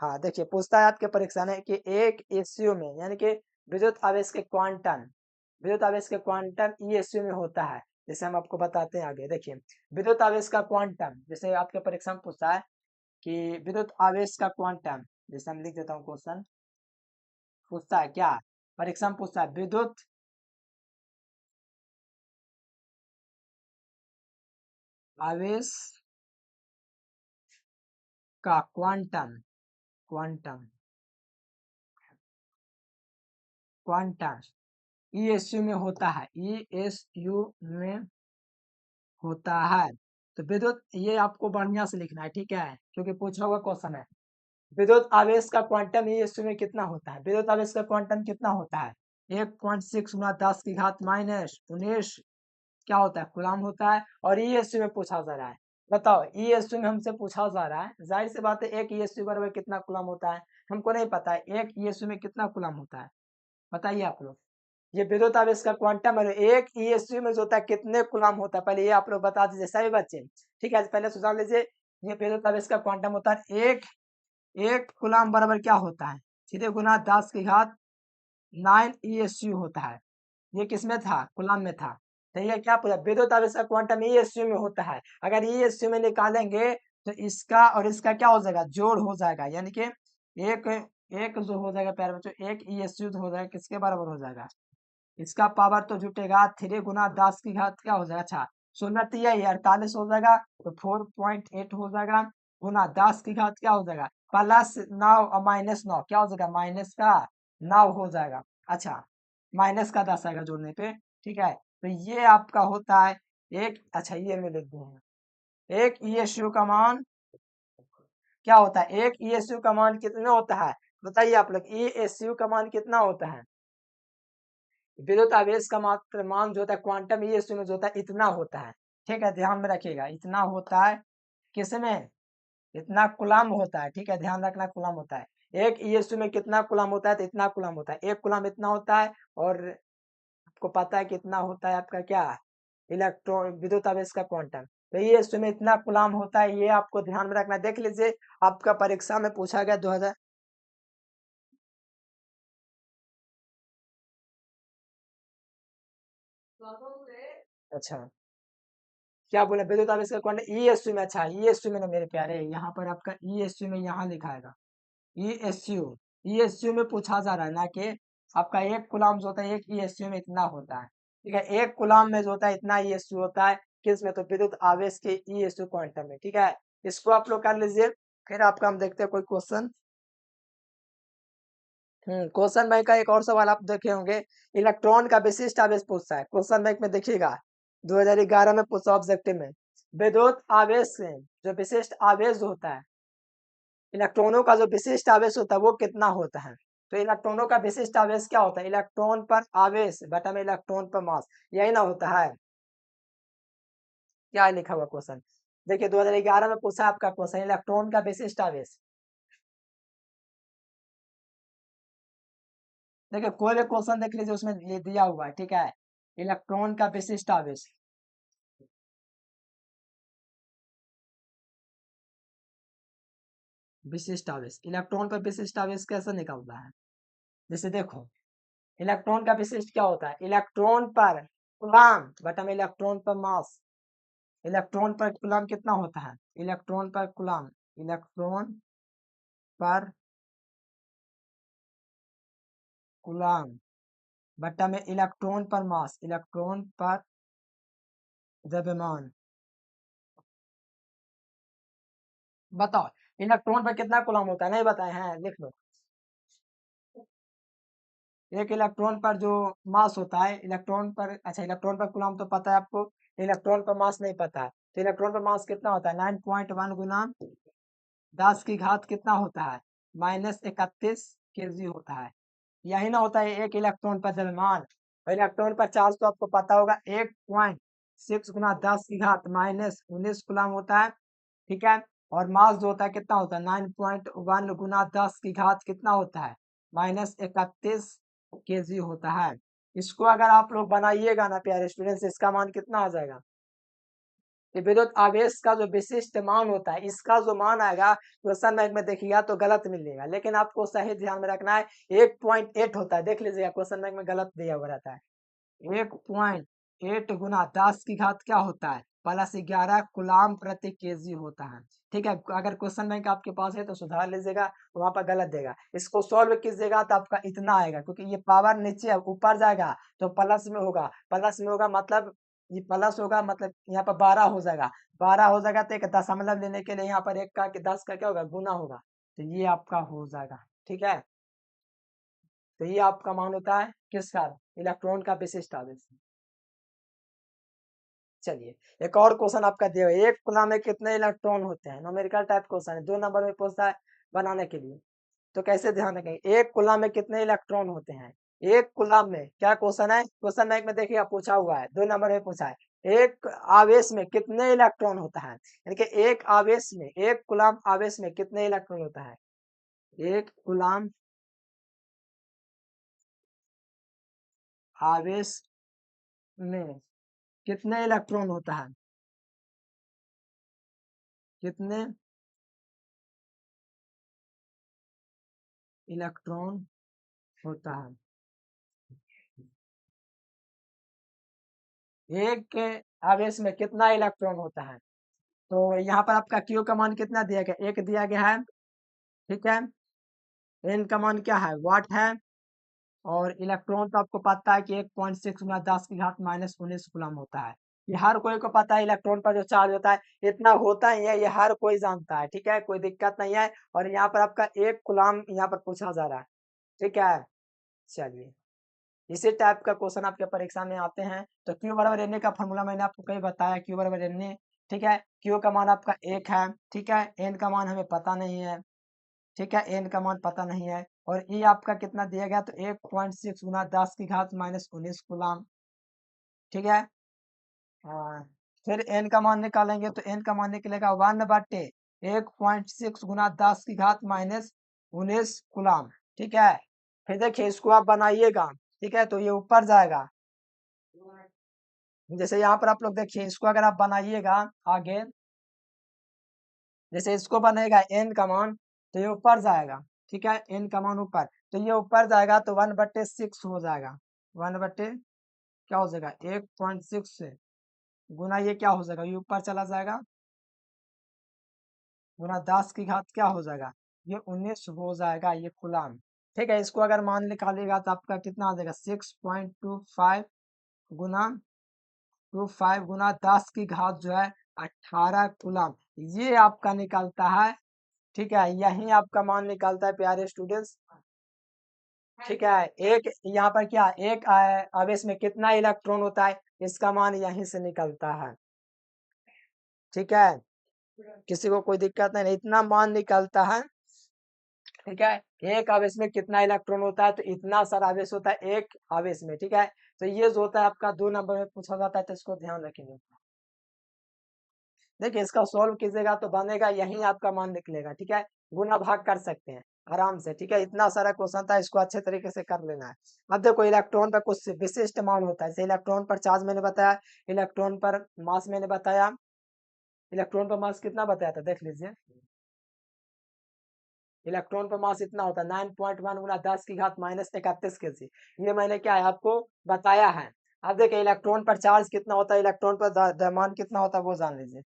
हाँ देखिए, पूछता है आपके परीक्षा में कि एक एसयू में, यानी कि विद्युत आवेश के क्वांटम, विद्युत आवेश के क्वांटम ई एसयू में होता है। जैसे हम आपको बताते हैं आगे, देखिए विद्युत आवेश का क्वांटम, जैसे आपके परीक्षा में पूछता है कि विद्युत आवेश का क्वांटम, जैसे हम लिख देता हूँ क्वेश्चन, पूछता है क्या, परीक्षा में पूछता है विद्युत आवेश का quantum, quantum quantum E S U में होता है, ई एस यू में होता है। तो विद्युत, ये आपको बढ़िया से लिखना है, ठीक है, क्योंकि पूछा हुआ क्वेश्चन है। विद्युत आवेश का क्वांटम ई एस यू में कितना होता है, विद्युत आवेश का क्वांटम कितना होता है, 1.6 गुना 10 की घात माइनस 19 क्या होता है, कूलम होता है। और ई एस यू में पूछा जा रहा है, बताओ ई एस यू में हमसे पूछा जा रहा है, जाहिर सी बात है एक ई एस यू बराबर कितना कूलम होता है, हमको नहीं पता है एक ई एस यू में कितना कूलम होता है, बताइए आप लोग। ये विद्युत आवेश का क्वांटम है, एक ईएसयू में जो होता है कितने कूलम होता है, पहले ये आप लोग बता दीजिए सभी बच्चे, ठीक है। पहले सुझाव लीजिए, ये विद्युत आवेश का क्वांटम होता है एक कूलम बराबर क्या होता है, सीधे गुना 10 की घात 9 ईएसयू होता है। ये किसमें था, कूलम में था। तो ये क्या पूछा, विद्युत आवेश का क्वांटम ईएसयू में होता है। अगर ईएसयू में निकालेंगे तो इसका और इसका क्या हो जाएगा, जोड़ हो जाएगा, यानी कि एक एक जो हो जाएगा प्यारे बच्चों, एक ईएसयू हो जाएगा, किसके बराबर हो जाएगा, इसका पावर तो जुटेगा 3 गुना 10 की घात क्या हो जाएगा, अच्छा 16 ये 48 हो जाएगा, तो 4.8 हो जाएगा, गुना 10 की घात क्या हो जाएगा, प्लस 9 और माइनस 9 क्या हो जाएगा, माइनस का 9 हो जाएगा। अच्छा, माइनस का 10 आएगा जोड़ने पे, ठीक है। तो ये आपका होता है एक, अच्छा ये में लिख दें, एक ईएसयू का मान क्या होता है, एक ईएसयू का मान कितना होता है, बताइए आप लोग, ईएसयू का मान कितना होता है, विद्युत आवेश का मात्र मान जो होता है क्वांटम ईएसयू में जो होता है इतना होता है, ठीक है, ध्यान में रखिएगा, इतना होता है, किसमें, इतना कूलम होता है, ठीक है, ध्यान रखना कूलम होता है। एक ईएसयू में कितना कूलम होता है, तो इतना कूलम होता है, एक कूलम इतना होता है। और आपको पता है कितना होता है आपका क्या, इलेक्ट्रॉन, विद्युत आवेश का क्वांटम, तो ईएसयू में इतना कूलम होता है, ये आपको ध्यान में रखना। देख लीजिए आपका परीक्षा में पूछा गया 2000, अच्छा क्या बोले, विद्युत आवेश का क्वांटम ईएसयू में, अच्छा ईएसयू में ना मेरे प्यारे, यहाँ पर आपका ईएसयू में यहाँ लिखाएगा, ईएसयू, ईएसयू में पूछा जा रहा है ना कि आपका एक कूलम जो होता है एक ईएसयू में इतना होता है, ठीक है, एक कूलम में जो होता है इतना ईएसयू होता है, किस में, तो विद्युत आवेश के ईएसयू क्वांटम में, ठीक है। इसको आप लोग कर लीजिए। फिर आपका हम देखते हैं कोई क्वेश्चन, क्वेश्चन बैंक का एक और सवाल आप देखे होंगे, इलेक्ट्रॉन का विशिष्ट आवेश पूछता है, क्वेश्चन बैंक में देखिएगा 2011 में पूछा ऑब्जेक्टिव में, विद्युत आवेश से जो विशिष्ट आवेश जो होता है, इलेक्ट्रॉनों का जो विशिष्ट आवेश होता है वो कितना होता है, तो इलेक्ट्रॉनों का विशिष्ट आवेश क्या होता है, इलेक्ट्रॉन पर आवेश बटा में इलेक्ट्रॉन पर मास, यही ना होता है, क्या लिखा हुआ क्वेश्चन, देखिए 2011 में पूछा आपका क्वेश्चन, इलेक्ट्रॉन का विशिष्ट आवेश, देखिए कोई भी क्वेश्चन देख लीजिए उसमें ये दिया हुआ है, ठीक है, इलेक्ट्रॉन का विशिष्ट आवेश, विशिष्ट आवेश, इलेक्ट्रॉन पर विशिष्ट आवेश कैसे निकलता है, जैसे देखो इलेक्ट्रॉन का विशिष्ट क्या होता है, इलेक्ट्रॉन पर कूलम बटा में इलेक्ट्रॉन पर मास, इलेक्ट्रॉन पर कूलम कितना होता है, इलेक्ट्रॉन पर कूलम, इलेक्ट्रॉन पर कूलम बटा में इलेक्ट्रॉन पर मास, इलेक्ट्रॉन पर द्रव्यमान, बताओ इलेक्ट्रॉन पर कितना कूलम होता है, नहीं बताए हैं, लिख लो। एक इलेक्ट्रॉन पर जो मास होता है, इलेक्ट्रॉन पर, अच्छा इलेक्ट्रॉन पर कूलम तो पता है आपको, इलेक्ट्रॉन पर मास नहीं पता है, तो इलेक्ट्रॉन पर मास कितना होता है, 9.1 गुना 10 की घात कितना होता है, -31 kg होता है, यही ना होता है एक इलेक्ट्रॉन पर द्रव्यमान, और इलेक्ट्रॉन पर चार्ज तो आपको पता होगा 1.6 गुना 10 की घात -19 कूलम होता है, ठीक है। और मास जो होता है कितना होता है, 9.1 गुना 10 की घात कितना होता है, -31 kg होता है। इसको अगर आप लोग बनाइएगा ना प्यारे स्टूडेंट्स, इसका मान कितना आ जाएगा, कि विद्युत आवेश का जो विशिष्ट मान होता है, इसका जो मान आएगा क्वेश्चन बैंक में देखिएगा तो गलत मिलेगा, लेकिन आपको सही ध्यान में रखना है 1.8 होता है। देख लीजिएगा क्वेश्चन बैंक में गलत दिया हुआ रहता है। 1.8 गुना 10 की घात क्या होता है, +11 कूलाम प्रति केजी होता है। ठीक है, अगर क्वेश्चन बैंक आपके पास है तो सुधार लीजिएगा, वहां पर गलत देगा। इसको सॉल्व कीजिएगा तो आपका इतना आएगा, क्योंकि ये पावर नीचे ऊपर जाएगा तो प्लस में होगा, प्लस में होगा मतलब ये प्लस होगा, मतलब यहाँ पर 12 हो जाएगा। 12 हो जाएगा तो एक दशमलव लेने के लिए यहाँ पर एक का 10 का क्या होगा, गुना होगा, तो ये आपका हो जाएगा। ठीक है, तो ये आपका मान होता है किसका, इलेक्ट्रॉन का विशिष्ट आवेश। चलिए एक और क्वेश्चन आपका दिया हुआ है, एक कूलम में कितने इलेक्ट्रॉन होते हैं, न्यूमेरिकल टाइप क्वेश्चन है, 2 नंबर में पूछता है बनाने के लिए। तो कैसे ध्यान रखेंगे, एक कूलम में कितने इलेक्ट्रॉन होते हैं, एक कूलम में, क्या क्वेश्चन है, क्वेश्चन बैंक में देखिए पूछा हुआ है, 2 नंबर में पूछा है, एक आवेश में कितने इलेक्ट्रॉन होता है, यानी कि एक आवेश में, एक कूलम आवेश में कितने इलेक्ट्रॉन होता है, एक कूलम आवेश में कितने इलेक्ट्रॉन होता है, कितने इलेक्ट्रॉन होता है, एक आवेश में कितना इलेक्ट्रॉन होता है। तो यहाँ पर आपका क्यू का मान कितना दिया गया, 1 दिया गया है। ठीक है, एन का मान क्या है, वाट है, और इलेक्ट्रॉन तो आपको पता है कि 1.6 गुना 10 की घात -19 कूलम होता है। ये हर कोई को पता है, इलेक्ट्रॉन पर जो चार्ज होता है इतना होता ही है, ये हर कोई जानता है। ठीक है, कोई दिक्कत नहीं है। और यहाँ पर आपका 1 कूलम यहाँ पर पूछा जा रहा है। ठीक है, चलिए इसी टाइप का क्वेश्चन आपके परीक्षा में आते हैं। तो क्यू बराबर एन ए का फॉर्मूला मैंने आपको कहीं बताया, क्यू बराबर एन ए। ठीक है, क्यू का मान आपका 1 है। ठीक है, एन का मान हमें पता नहीं है। ठीक है, एन का मान पता नहीं है। और ई आपका कितना दिया गया, तो 1.6 गुना 10 की घात -19 कूलम। ठीक है, हाँ, फिर एन का मान निकालेंगे तो एन का मान निकलेगा 1/1.6 गुना 10 की घात -19 कूलम। ठीक है, फिर देखिए इसको आप बनाइएगा। ठीक है, तो ये ऊपर जाएगा, जैसे यहाँ पर आप लोग देखिए इसको अगर आप बनाइएगा आगे, जैसे इसको बनेगा एन का मान तो ये ऊपर जाएगा। ठीक है, एन का मान ऊपर, तो ये ऊपर जाएगा तो 1/6 हो जाएगा। 1 बटे क्या हो जाएगा, 1.6 से गुना ये क्या हो जाएगा, ये ऊपर चला जाएगा, गुना 10 की घात क्या हो जाएगा, ये 19 हो जाएगा, ये कूलम। ठीक है, इसको अगर मान निकालिएगा तो आपका कितना आ जाएगा, 6.25 गुना 25 गुना 10 की घात जो है 18 कूलम, ये आपका निकलता है। ठीक है, यही आपका मान निकलता है प्यारे स्टूडेंट्स। ठीक है, एक यहाँ पर क्या, एक आवेश में कितना इलेक्ट्रॉन होता है, इसका मान यहीं से निकलता है। ठीक है, किसी को कोई दिक्कत नहीं, इतना मान निकलता है। ठीक है, एक आवेश में कितना इलेक्ट्रॉन होता है, तो इतना सारा आवेश होता है एक आवेश में। ठीक है, तो ये जो होता है आपका 2 नंबर में पूछा जाता है, तो इसको ध्यान रखेंगे। देखिए इसका सॉल्व कीजिएगा तो बनेगा, यही आपका मान निकलेगा। ठीक है, गुना भाग कर सकते हैं आराम से। ठीक है, इतना सारा क्वेश्चन था, इसको अच्छे तरीके से कर लेना है। अब देखो इलेक्ट्रॉन पर कुछ विशिष्ट मान होता है, जैसे इलेक्ट्रॉन पर चार्ज मैंने बताया, इलेक्ट्रॉन पर मास मैंने बताया। इलेक्ट्रॉन पर मास कितना बताया था, देख लीजिए। इलेक्ट्रॉन पर मास इतना होता है 9.1 गुना 10 की घात -31 केजी। ये मैंने क्या है आपको बताया है। अब देखिए इलेक्ट्रॉन पर चार्ज कितना होता है, इलेक्ट्रॉन पर द्रव्यमान कितना होता है, वो जान लीजिए।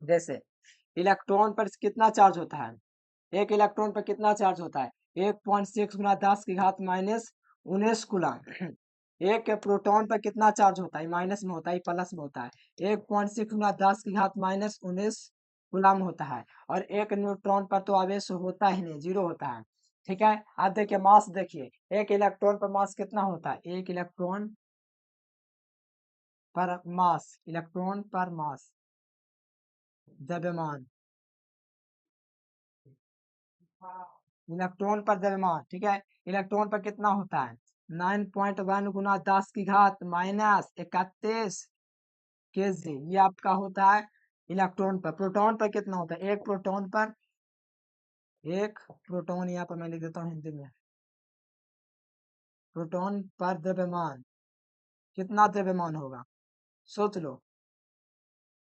जैसे इलेक्ट्रॉन पर कितना चार्ज होता है, एक इलेक्ट्रॉन पर कितना चार्ज होता है, 1.6 गुना 10 की घात -19 कूलम। एक प्रोटॉन पर कितना चार्ज होता है, माइनस में होता है, प्लस में होता है, 1.6 गुना 10 की घात -19 कूलम होता है। और एक न्यूट्रॉन पर तो आवेश होता ही नहीं, जीरो होता है। ठीक है, अब देखिए मास, देखिए एक इलेक्ट्रॉन पर मास कितना होता है, एक इलेक्ट्रॉन पर मास, इलेक्ट्रॉन पर मास, द्रव्यमान, इलेक्ट्रॉन पर द्रव्यमान। ठीक है, इलेक्ट्रॉन पर कितना होता है, 9.1 गुना 10 की घात -31 केजी, ये आपका होता है इलेक्ट्रॉन पर। प्रोटॉन पर कितना होता है, एक प्रोटॉन पर, एक प्रोटॉन यहाँ पर मैं लिख देता हूँ हिंदी में, प्रोटॉन पर द्रव्यमान, कितना द्रव्यमान होगा सोच लो,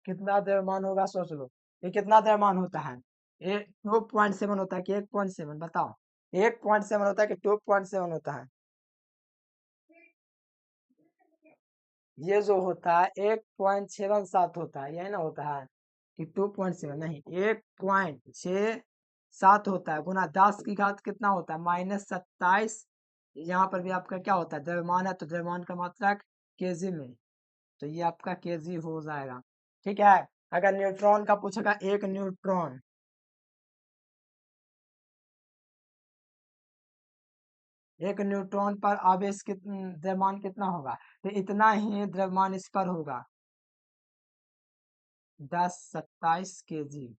कितना द्रव्यमान होगा सोच लो। ये कितना द्रव्यमान होता है? ये 2.7 होता है कि 1.7 बताओ? 1.7 होता है कि 2.7 होता है? ये जो होता है 1.77 होता है, यही ना होता है कि 2.7 नहीं, 1.67 होता है गुना 10 की घात कितना होता है -27। यहाँ पर भी आपका क्या होता है द्रव्यमान है, तो द्रव्यमान का मात्रक केजी में, तो ये आपका केजी हो जाएगा। ठीक है। अगर न्यूट्रॉन का पूछेगा, एक न्यूट्रॉन पर आवेश द्रव्यमान कितना होगा, तो इतना ही द्रव्यमान इस पर होगा 1027 kg।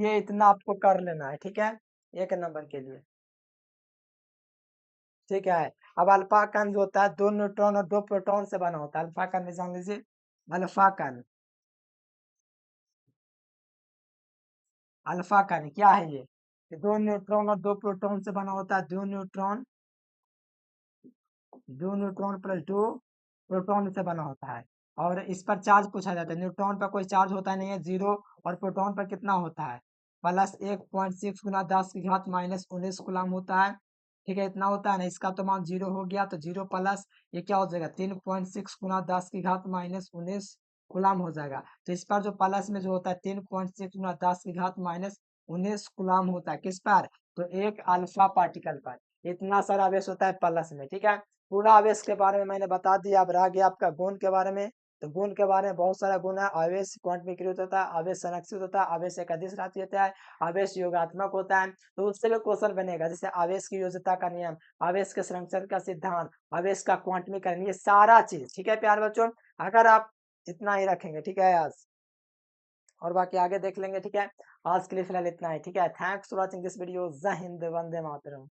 ये इतना आपको कर लेना है, ठीक है, एक नंबर के लिए। ठीक है। अब अल्फा कण जो होता है 2 न्यूट्रॉन और 2 प्रोटॉन से बना होता है, अल्फा कण निशान लीजिए। अल्फा कण, अल्फा कण क्या है ये? 2 न्यूट्रॉन और 2 प्रोटॉन से बना होता है, 2 न्यूट्रॉन, 2 न्यूट्रॉन प्लस 2 प्रोटॉन से बना होता है। और इस पर चार्ज पूछा जाता है, न्यूट्रॉन पर कोई चार्ज होता नहीं है, 0। और प्रोटॉन पर कितना होता है +1.6 गुना 10 की घात -19 कूलम होता है। ठीक है, इतना होता है ना, इसका तो मान 0 हो गया, तो 0 प्लस ये क्या हो जाएगा 3.6 गुना 10 की घात -19 कूलम हो जाएगा। तो इस पर जो प्लस में जो होता है 3.6 गुना 10 की घात -19 कूलम होता है, किस पर? तो एक अल्फा पार्टिकल पर इतना सारा आवेश होता है प्लस में। ठीक है, पूरा आवेश के बारे में मैंने बता दिया। अब रह गया आपका गुण के बारे में। तो गुण के बारे में बहुत सारा गुण है। आवेश क्वांटमीकृत होता है, आवेश संरक्षित होता है, आवेश एक अदिश राशि होता है, आवेश योगात्मक होता है। तो उससे भी क्वेश्चन बनेगा, जैसे आवेश की योज्यता का नियम, आवेश के संरक्षण का सिद्धांत, आवेश का क्वांटमीकरण, ये सारा चीज। ठीक है प्यारे बच्चों, अगर आप इतना ही रखेंगे, ठीक है आज, और बाकी आगे देख लेंगे। ठीक है, आज के लिए फिलहाल इतना ही। ठीक है, thanks for watching this video. जय हिंद, वंदे मातरम।